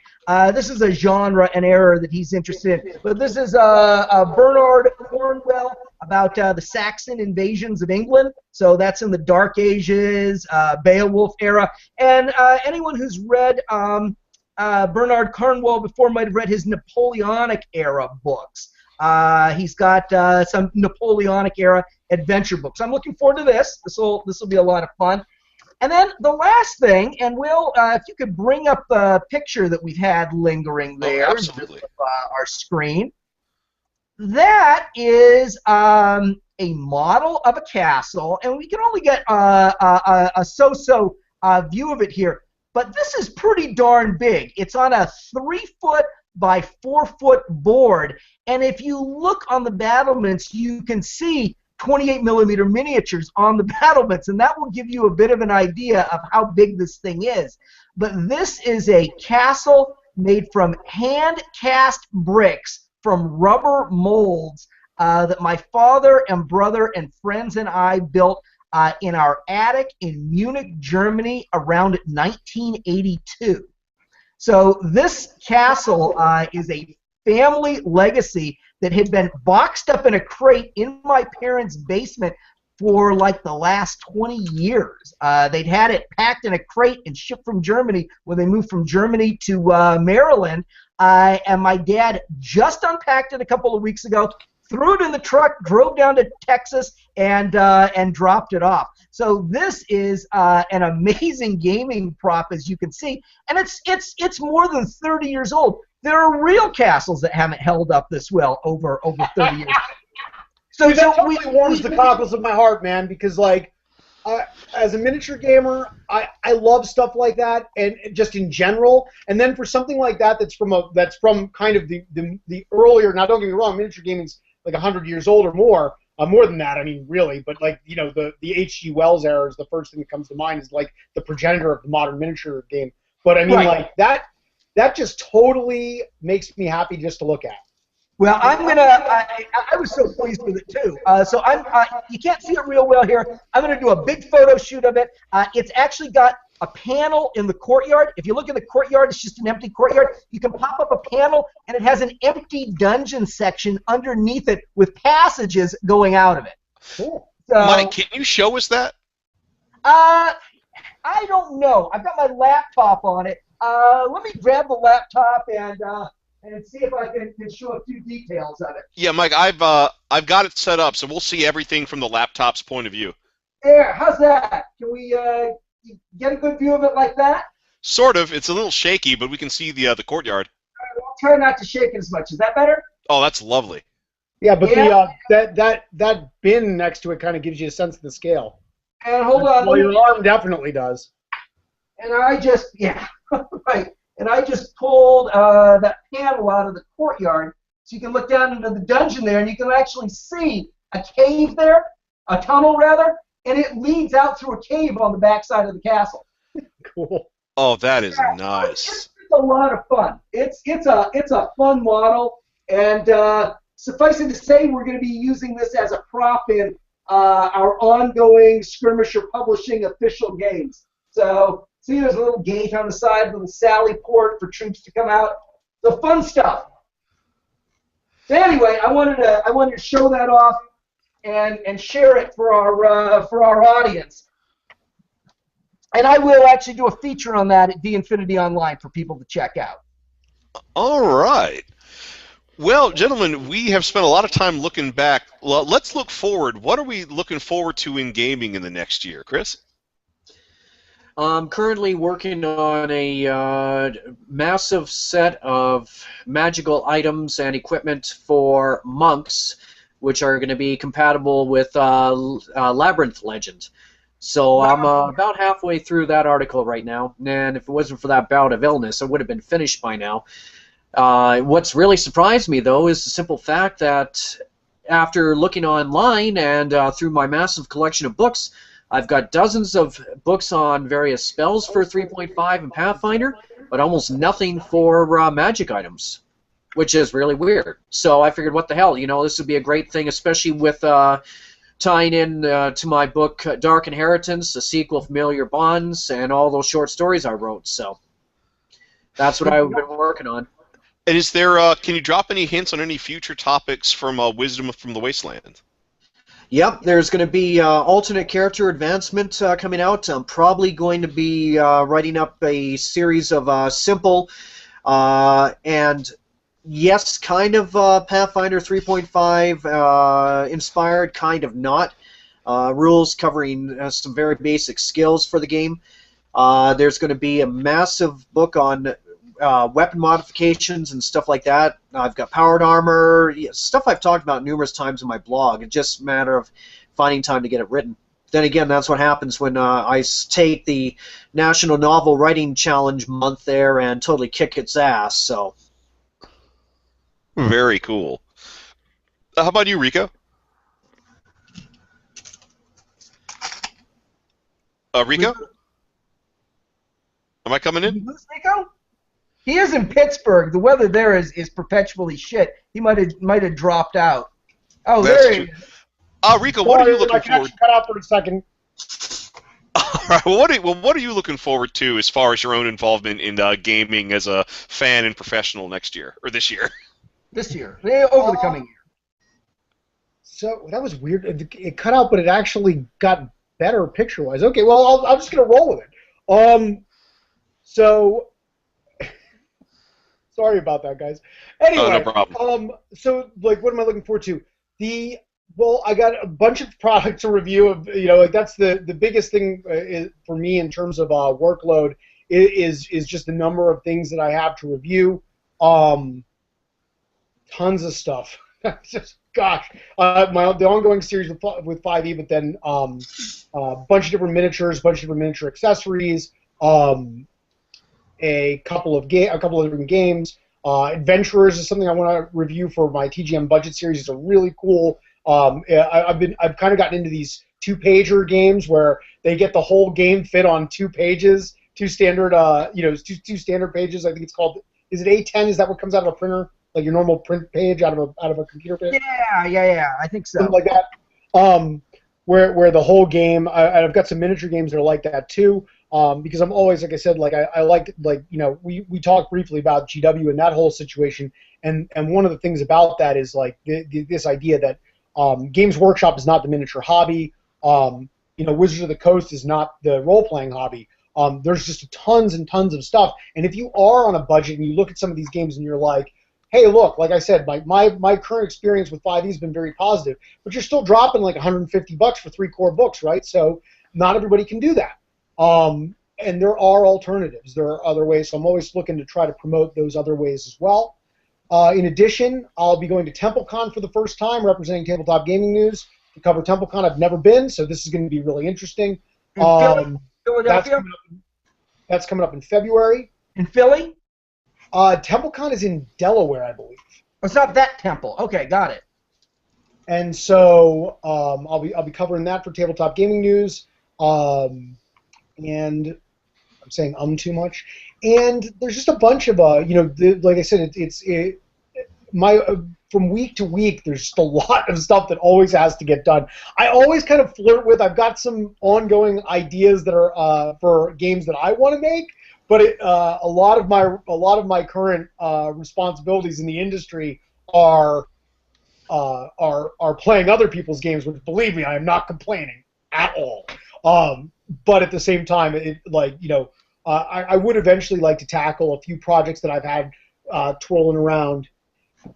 This is a genre and era that he's interested in. But this is Bernard Cornwell about the Saxon invasions of England. So that's in the Dark Ages, Beowulf era. And anyone who's read Bernard Cornwell before might have read his Napoleonic era books. He's got some Napoleonic era adventure books. I'm looking forward to this. This will be a lot of fun. And then the last thing, and Will, if you could bring up the picture that we've had lingering there Oh, absolutely. of our screen. That is a model of a castle, and we can only get a so-so view of it here. But this is pretty darn big. It's on a 3-foot by 4-foot board, and if you look on the battlements, you can see 28mm miniatures on the battlements, and that will give you a bit of an idea of how big this thing is. But this is a castle made from hand-cast bricks from rubber molds that my father and brother and friends and I built in our attic in Munich, Germany around 1982. So this castle is a family legacy that had been boxed up in a crate in my parents' basement for like the last 20 years. They'd had it packed in a crate and shipped from Germany when they moved from Germany to Maryland. And my dad just unpacked it a couple of weeks ago, threw it in the truck, drove down to Texas, and dropped it off. So this is an amazing gaming prop, as you can see, and it's more than 30 years old. There are real castles that haven't held up this well over 30 years. So that totally warms the cockles of my heart, man, because like as a miniature gamer, I love stuff like that, and just in general. And then for something like that that's from kind of the earlier. Now, don't get me wrong, miniature gaming's like 100 years old or more. More than that, I mean, really. But like, you know, the H.G. Wells era is the first thing that comes to mind, is like the progenitor of the modern miniature game. But I mean, right, like that just totally makes me happy just to look at. Well, I was so pleased with it too. So you can't see it real well here. I'm gonna do a big photo shoot of it. It's actually got a panel in the courtyard. If you look at the courtyard, it's just an empty courtyard. You can pop up a panel, and it has an empty dungeon section underneath it with passages going out of it. Cool. So, Mike, can you show us that? I don't know. I've got my laptop on it. Let me grab the laptop and see if I can show a few details of it. Yeah, Mike, I've got it set up, so we'll see everything from the laptop's point of view. There, how's that? Can we get a good view of it like that? Sort of. It's a little shaky, but we can see the courtyard. I'll try not to shake it as much. Is that better? Oh, that's lovely. Yeah, but that bin next to it kind of gives you a sense of the scale. And hold on. Well, your arm definitely does. And I just, yeah, right. And I just pulled that panel out of the courtyard, so you can look down into the dungeon there, and you can actually see a cave there, a tunnel rather, and it leads out through a cave on the backside of the castle. Cool. Oh, that is nice. It's a lot of fun. It's a fun model, and suffice it to say, we're going to be using this as a prop in our ongoing Skirmisher Publishing official games. So, see, there's a little gate on the side, a little sally port for troops to come out. So fun stuff. So anyway, I wanted to show that off and share it for our audience. And I will actually do a feature on that at D-Infinity Online for people to check out. All right. Well, gentlemen, we have spent a lot of time looking back. Well, let's look forward. What are we looking forward to in gaming in the next year, Chris? I'm currently working on a massive set of magical items and equipment for monks, which are going to be compatible with Labyrinth Legend. So I'm about halfway through that article right now, and if it wasn't for that bout of illness, I would have been finished by now. What's really surprised me, though, is the simple fact that after looking online and through my massive collection of books, I've got dozens of books on various spells for 3.5 and Pathfinder, but almost nothing for magic items. which is really weird. So I figured, what the hell, this would be a great thing, especially with tying in to my book Dark Inheritance, a sequel, Familiar Bonds, and all those short stories I wrote. So that's what I've been working on. And is there? Can you drop any hints on any future topics from Wisdom from the Wasteland? Yep, there's going to be alternate character advancement coming out. I'm probably going to be writing up a series of simple and, yes, kind of Pathfinder 3.5 inspired, kind of not. Rules covering some very basic skills for the game. There's going to be a massive book on weapon modifications and stuff like that. I've got powered armor, stuff I've talked about numerous times in my blog. It's just a matter of finding time to get it written. Then again, that's what happens when I take the National Novel Writing Challenge month there and totally kick its ass. So. Very cool. How about you, Rico? Rico? Am I coming in? Did you lose Rico? He is in Pittsburgh. The weather there is perpetually shit. He might have dropped out. Oh, that's there he is. Rico, what are you looking forward? Cut out for a second. All right. Well, what are you looking forward to as far as your own involvement in gaming as a fan and professional next year or this year? This year, over the coming year. So that was weird. It cut out, but it actually got better picture-wise. Okay, well, I'm just gonna roll with it. So. Sorry about that, guys. Anyway, no problem. So, like, what am I looking forward to? Well, I got a bunch of products to review. Like that's the biggest thing for me in terms of workload is just the number of things that I have to review. Tons of stuff. Just gosh, the ongoing series with 5e, but then a bunch of different miniatures, bunch of different miniature accessories. A couple of different games. Adventurers is something I want to review for my TGM budget series. It's a really cool. I've kind of gotten into these 2-pager games where they get the whole game fit on 2 pages, 2 standard, two standard pages. I think it's called. Is it A10? Is that what comes out of a printer? Like your normal print page out of a computer page? Yeah. I think so. Something like that. Where the whole game. I've got some miniature games that are like that too. Because I'm always, like I said, I like we talked briefly about GW and that whole situation, and one of the things about that is like this idea that Games Workshop is not the miniature hobby. Wizards of the Coast is not the role-playing hobby. There's just tons and tons of stuff, and if you are on a budget and you look at some of these games and you're like, hey, look, like I said, my current experience with 5e has been very positive, but you're still dropping like $150 for 3 core books, right? So not everybody can do that. And there are alternatives. There are other ways, so I'm always looking to try to promote those other ways as well. In addition, I'll be going to TempleCon for the first time, representing Tabletop Gaming News to cover TempleCon. I've never been, so this is going to be really interesting. Philadelphia? That's coming up in February. In Philly? TempleCon is in Delaware, I believe. It's not that temple. Okay, got it. And so I'll be covering that for Tabletop Gaming News. And I'm saying too much. And there's just a bunch of like I said, from week to week, there's just a lot of stuff that always has to get done. I always kind of flirt with. I've got some ongoing ideas that are for games that I want to make, but a lot of my current responsibilities in the industry are playing other people's games. Which, believe me, I am not complaining at all. But at the same time, I would eventually like to tackle a few projects that I've had twirling around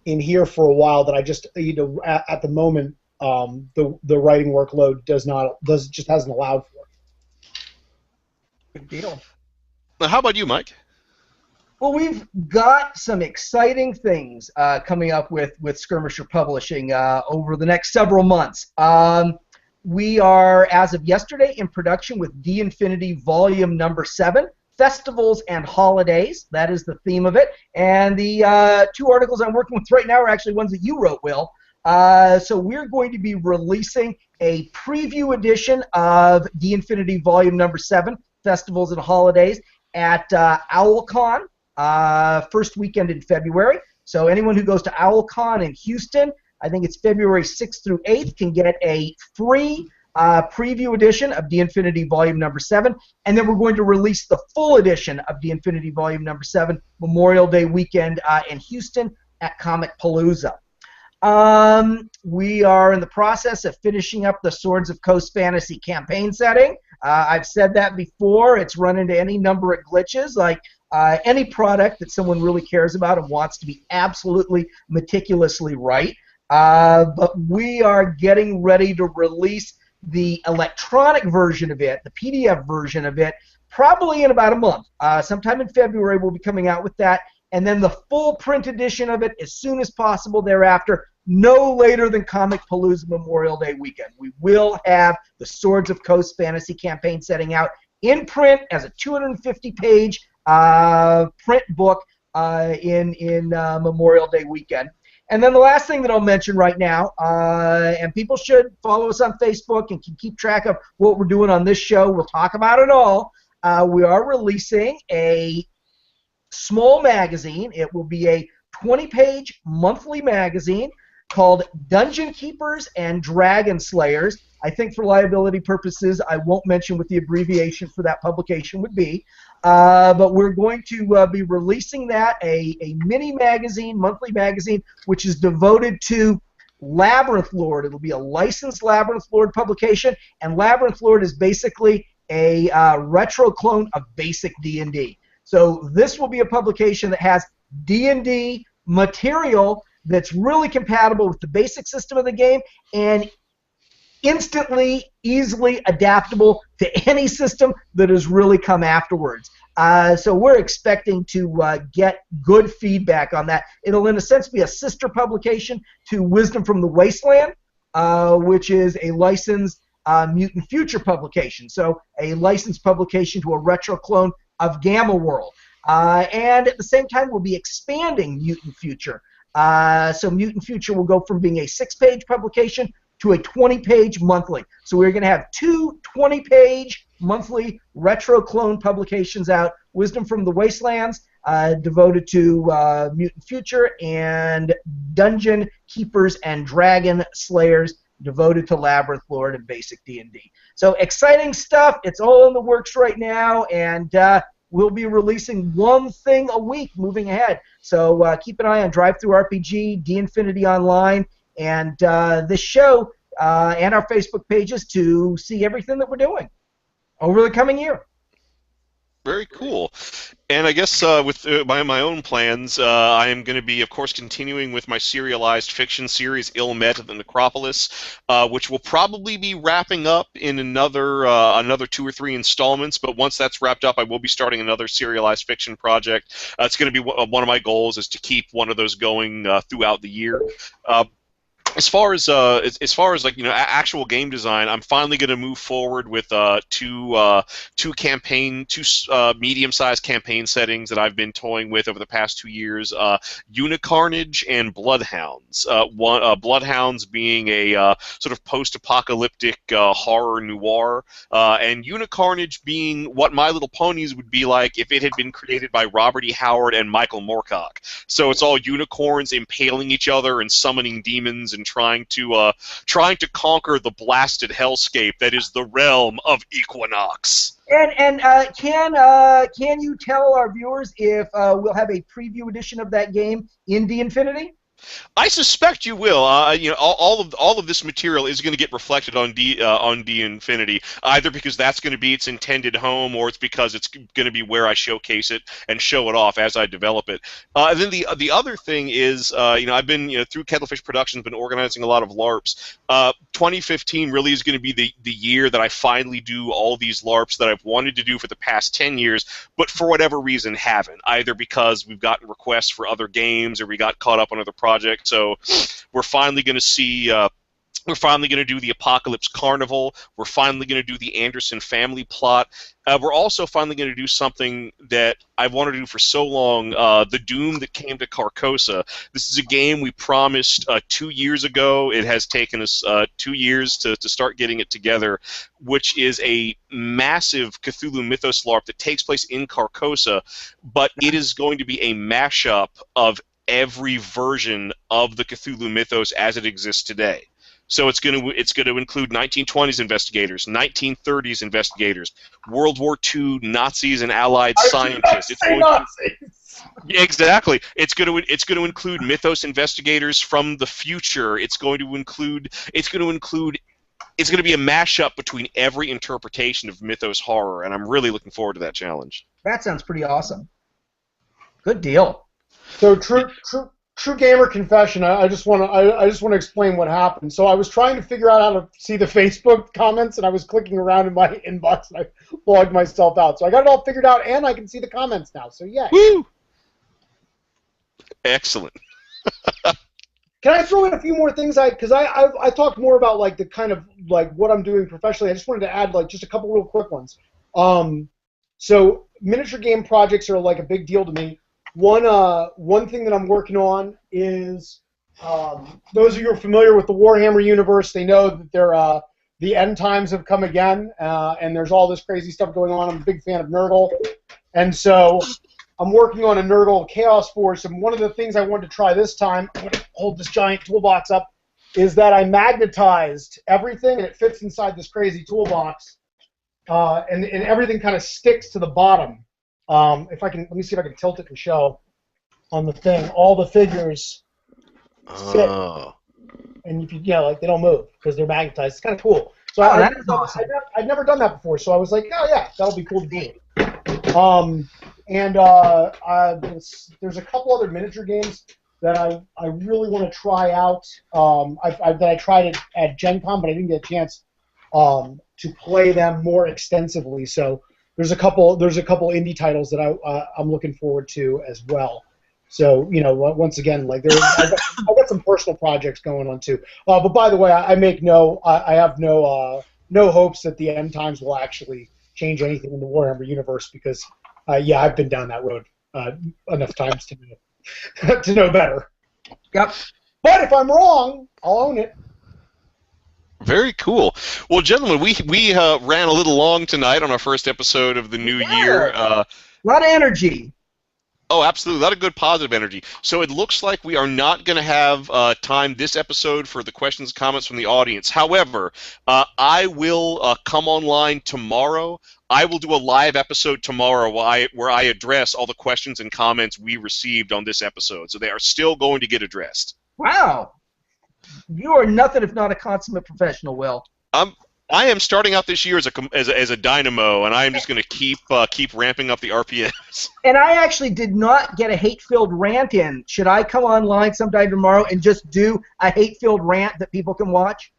in here for a while that I just, at the moment, the writing workload just hasn't allowed for. Good deal. Now, how about you, Mike? Well, we've got some exciting things coming up with Skirmisher Publishing over the next several months. We are, as of yesterday, in production with D-Infinity Volume number 7, Festivals and Holidays. That is the theme of it. And the 2 articles I'm working with right now are actually ones that you wrote, Will. So we're going to be releasing a preview edition of D-Infinity Volume number 7, Festivals and Holidays, at OwlCon, first weekend in February. So anyone who goes to OwlCon in Houston, I think it's February 6th through 8th, can get a free preview edition of D Infinity Volume Number 7, and then we're going to release the full edition of D Infinity Volume Number 7 Memorial Day weekend in Houston at Comicpalooza. We are in the process of finishing up the Swords of Coast Fantasy campaign setting. I've said that before. It's run into any number of glitches, like any product that someone really cares about and wants to be absolutely meticulously right. But we are getting ready to release the electronic version of it, the PDF version of it, probably in about a month. Sometime in February we'll be coming out with that, and then the full print edition of it as soon as possible thereafter, no later than Comicpalooza Memorial Day weekend. We will have the Swords of Coast Fantasy campaign setting out in print as a 250-page print book in Memorial Day weekend. And then the last thing that I'll mention right now, and people should follow us on Facebook and can keep track of what we're doing on this show. We'll talk about it all. We are releasing a small magazine. It will be a 20-page monthly magazine called Dungeon Keepers and Dragon Slayers. I think for liability purposes, I won't mention what the abbreviation for that publication would be. But we're going to be releasing that, a mini magazine, monthly magazine, which is devoted to Labyrinth Lord. It'll be a licensed Labyrinth Lord publication, and Labyrinth Lord is basically a retro clone of basic D&D. So this will be a publication that has D&D material that's really compatible with the basic system of the game and instantly, easily adaptable to any system that has really come afterwards. So we're expecting to get good feedback on that. It'll, in a sense, be a sister publication to Wisdom from the Wasteland, which is a licensed Mutant Future publication. So a licensed publication to a retro clone of Gamma World. And at the same time, we'll be expanding Mutant Future. So Mutant Future will go from being a 6-page publication to a 20-page monthly. So we're going to have two 20-page monthly retro clone publications out, Wisdom from the Wastelands, devoted to Mutant Future, and Dungeon Keepers and Dragon Slayers, devoted to Labyrinth Lord and basic D&D. So exciting stuff. It's all in the works right now, and we'll be releasing one thing a week moving ahead. So keep an eye on DriveThruRPG, D-Infinity Online, and this show and our Facebook pages to see everything that we're doing over the coming year. Very cool. And I guess with my own plans, I am going to be, of course, continuing with my serialized fiction series, Ill Met at the Necropolis, which will probably be wrapping up in another 2 or 3 installments. But once that's wrapped up, I will be starting another serialized fiction project. It's going to be one of my goals is to keep one of those going throughout the year. As far as like actual game design, I'm finally going to move forward with two medium-sized campaign settings that I've been toying with over the past 2 years: Unicarnage and Bloodhounds. Bloodhounds being a sort of post-apocalyptic horror noir, and Unicarnage being what My Little Ponies would be like if it had been created by Robert E. Howard and Michael Moorcock. So it's all unicorns impaling each other and summoning demons and trying to conquer the blasted hellscape that is the realm of Equinox. And can you tell our viewers if we'll have a preview edition of that game in D-Infinity? I suspect you will. All of this material is going to get reflected on D-Infinity, either because that's going to be its intended home, or it's because it's going to be where I showcase it and show it off as I develop it. And then the other thing is, I've been through Kettlefish Productions, been organizing a lot of LARPs. 2015 really is going to be the year that I finally do all these LARPs that I've wanted to do for the past 10 years, but for whatever reason haven't. Either because we've gotten requests for other games, or we got caught up on other projects. So we're finally going to see. We're finally going to do the Apocalypse Carnival. We're finally going to do the Anderson family plot. We're also finally going to do something that I've wanted to do for so long, The Doom That Came to Carcosa. This is a game we promised 2 years ago. It has taken us 2 years to start getting it together, which is a massive Cthulhu Mythos LARP that takes place in Carcosa, but it is going to be a mashup of every version of the Cthulhu mythos as it exists today. So it's going to include 1920s investigators, 1930s investigators, World War II Nazis and Allied scientists. It's going exactly. It's going to include mythos investigators from the future. It's going to be a mashup between every interpretation of mythos horror, and I'm really looking forward to that challenge. That sounds pretty awesome. Good deal. So true gamer confession. I just want to explain what happened. So I was trying to figure out how to see the Facebook comments, and I was clicking around in my inbox, and I logged myself out. So I got it all figured out, and I can see the comments now. So yeah. Woo! Excellent. Can I throw in a few more things? Because I talked more about like the kind of like what I'm doing professionally. I just wanted to add like just a couple real quick ones. So miniature game projects are like a big deal to me. One thing that I'm working on is those of you who are familiar with the Warhammer universe, they know that the end times have come again, and there's all this crazy stuff going on. I'm a big fan of Nurgle, and so I'm working on a Nurgle Chaos Force, and one of the things I wanted to try this time, I'm going to hold this giant toolbox up, is that I magnetized everything, and it fits inside this crazy toolbox, and everything kind of sticks to the bottom. If I can, let me see if I can tilt it and show on the thing. All the figures sit, and if you, like they don't move because they're magnetized. It's kind of cool. So that is awesome. I'd never done that before, so I was like, oh yeah, that'll be cool to do. There's a couple other miniature games that I really want to try out. I tried it at Gen Con, but I didn't get a chance to play them more extensively. So there's a couple indie titles that I'm looking forward to as well. So once again, like I've got some personal projects going on too. But by the way, I have no hopes that the end times will actually change anything in the Warhammer universe because I've been down that road enough times to know better. Yep. But if I'm wrong, I'll own it. Very cool. Well, gentlemen, we ran a little long tonight on our first episode of the new year. A lot of energy. Oh, absolutely. A lot of good positive energy. So it looks like we are not going to have time this episode for the questions and comments from the audience. However, I will come online tomorrow. I will do a live episode tomorrow where I address all the questions and comments we received on this episode. So they are still going to get addressed. Wow. You are nothing if not a consummate professional, Will. I am starting out this year as a dynamo, and I am just going to keep ramping up the RPMs. And I actually did not get a hate-filled rant in. Should I come online sometime tomorrow and just do a hate-filled rant that people can watch?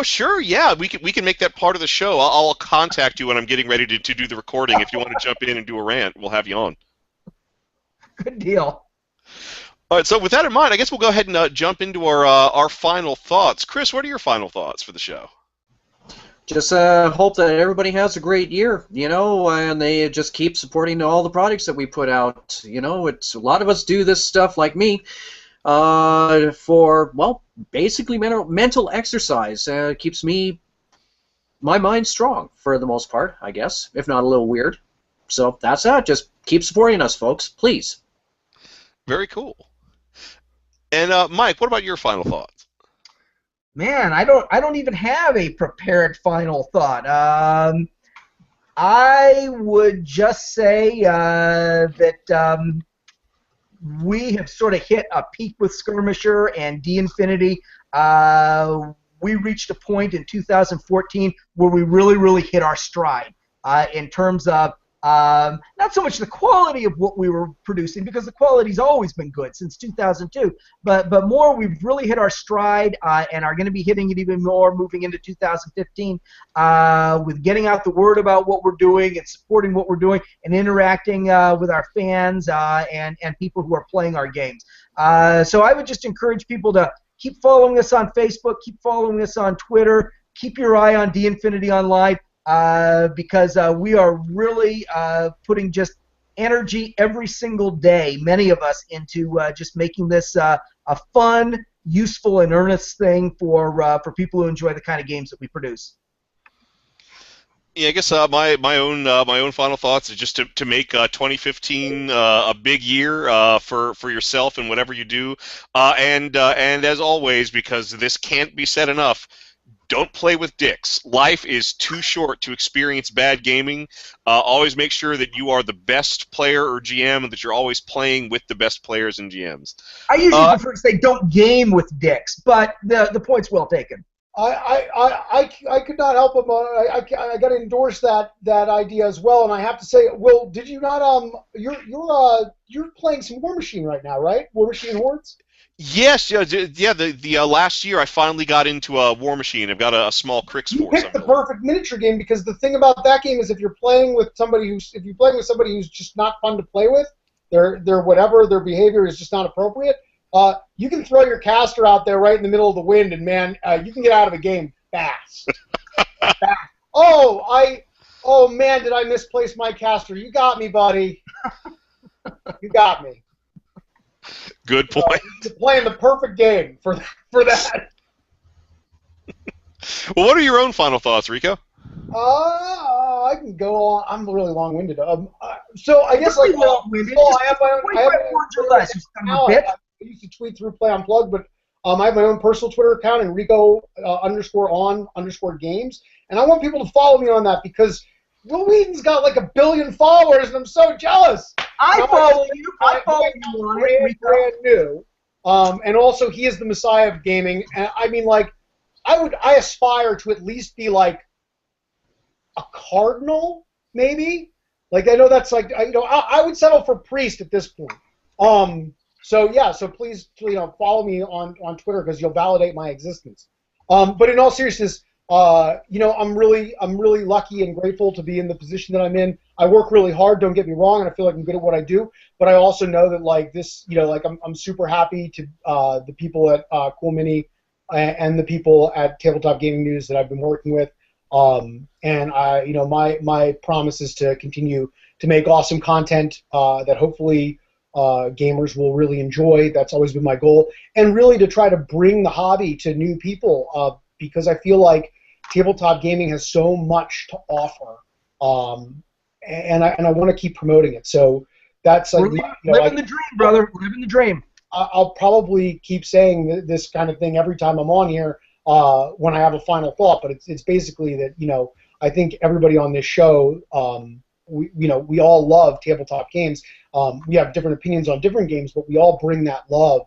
Sure, yeah, we can make that part of the show. I'll contact you when I'm getting ready to do the recording. If you want to jump in and do a rant, we'll have you on. Good deal. All right, so with that in mind, I guess we'll go ahead and jump into our final thoughts. Chris, what are your final thoughts for the show? Just hope that everybody has a great year, and they just keep supporting all the products that we put out. It's a lot of us do this stuff like me for, well, basically mental exercise. It keeps my mind strong for the most part, I guess, if not a little weird. So that's that. Just keep supporting us, folks, please. Very cool. And Mike, what about your final thoughts? Man, I don't even have a prepared final thought. I would just say that we have sort of hit a peak with Skirmisher and D-Infinity. We reached a point in 2014 where we really hit our stride in terms of not so much the quality of what we were producing, because the quality's always been good since 2002, but more we've really hit our stride and are going to be hitting it even more moving into 2015 with getting out the word about what we're doing and supporting what we're doing and interacting with our fans and people who are playing our games. So I would just encourage people to keep following us on Facebook, keep following us on Twitter, keep your eye on D-Infinity Online. Because we are really putting just energy every single day, many of us, into just making this a fun, useful, and earnest thing for people who enjoy the kind of games that we produce. Yeah, I guess my own final thoughts is just to make 2015 a big year for yourself and whatever you do, and as always, because this can't be said enough, don't play with dicks. Life is too short to experience bad gaming. Always make sure that you are the best player or GM and that you're always playing with the best players and GMs. I usually prefer to say don't game with dicks, but the point's well taken. I could not help him. I got to endorse that idea as well. And I have to say, Will, did you not? You're playing some War Machine right now, right? War Machine Hordes. Yes, yeah. The last year I finally got into a War Machine. I've got a small Crix You force. picked the perfect miniature game because the thing about that game is if you're playing with somebody who's just not fun to play with, their behavior is just not appropriate. You can throw your caster out there right in the middle of the wind, and man, you can get out of the game fast. Fast. Oh man, did I misplace my caster? You got me, buddy. You got me. Good point. You're playing the perfect game for that. Well, what are your own final thoughts, Rico? I can go on. I'm really long-winded. So I guess I have my own. I used to tweet through Play Unplugged, but I have my own personal Twitter account, Enrico _on_games, and I want people to follow me on that because Will Wheaton's got like 1 billion followers, and I'm so jealous. I follow you on it. Brand new, and also he is the messiah of gaming. And I mean, like, I aspire to at least be like a cardinal, maybe. Like I know that's like I would settle for priest at this point. So yeah, so please follow me on Twitter because you'll validate my existence. But in all seriousness, I'm really lucky and grateful to be in the position that I'm in. I work really hard, don't get me wrong, and I feel like I'm good at what I do. But I also know that like this, I'm super happy to the people at Cool Mini and the people at Tabletop Gaming News that I've been working with. And my promise is to continue to make awesome content that hopefully gamers will really enjoy. That's always been my goal, and really to try to bring the hobby to new people because I feel like tabletop gaming has so much to offer, and I want to keep promoting it. So that's like living the dream, brother. Living the dream. I'll probably keep saying this kind of thing every time I'm on here when I have a final thought, but it's basically that I think everybody on this show we all love tabletop games. We have different opinions on different games, but we all bring that love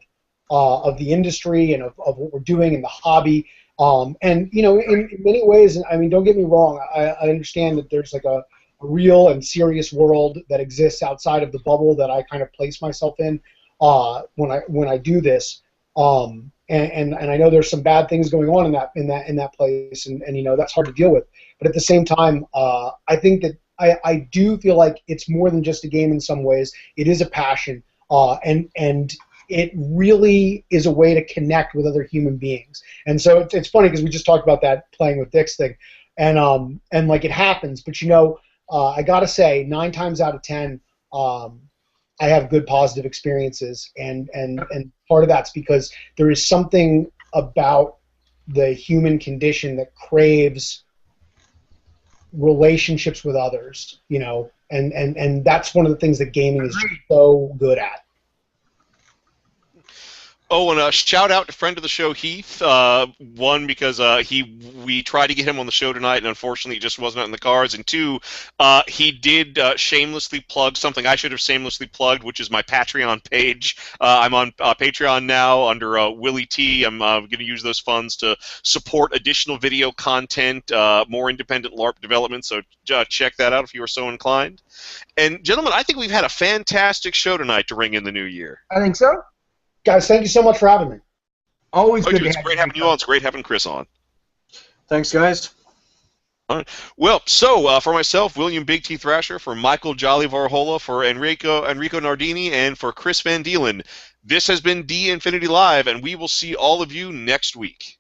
of the industry and of what we're doing in the hobby. And in many ways, I mean, don't get me wrong, I understand that there's like a real and serious world that exists outside of the bubble that I kind of place myself in when I do this. And I know there's some bad things going on in that place, and that's hard to deal with. But at the same time, I think that I do feel like it's more than just a game in some ways. It is a passion, and it really is a way to connect with other human beings. And so it's funny because we just talked about that playing with dicks thing, and like it happens. But I gotta say, 9 times out of 10, I have good positive experiences, and part of that's because there is something about the human condition that craves relationships with others, and that's one of the things that gaming is so good at. Oh, and a shout out to friend of the show, Heath. One, because we tried to get him on the show tonight, and unfortunately it just wasn't in the cards. And two, he did shamelessly plug something I should have shamelessly plugged, which is my Patreon page. I'm on Patreon now under Willie T. I'm going to use those funds to support additional video content, more independent LARP development, so check that out if you are so inclined. And gentlemen, I think we've had a fantastic show tonight to ring in the new year. I think so. Guys, thank you so much for having me. Always good. It's great having you on. It's great having Chris on. Thanks, guys. All right. Well, so for myself, William Big T Thrasher, for Michael Jolly Varhola, for Enrico Nardini, and for Chris Van Deelen, this has been D Infinity Live, and we will see all of you next week.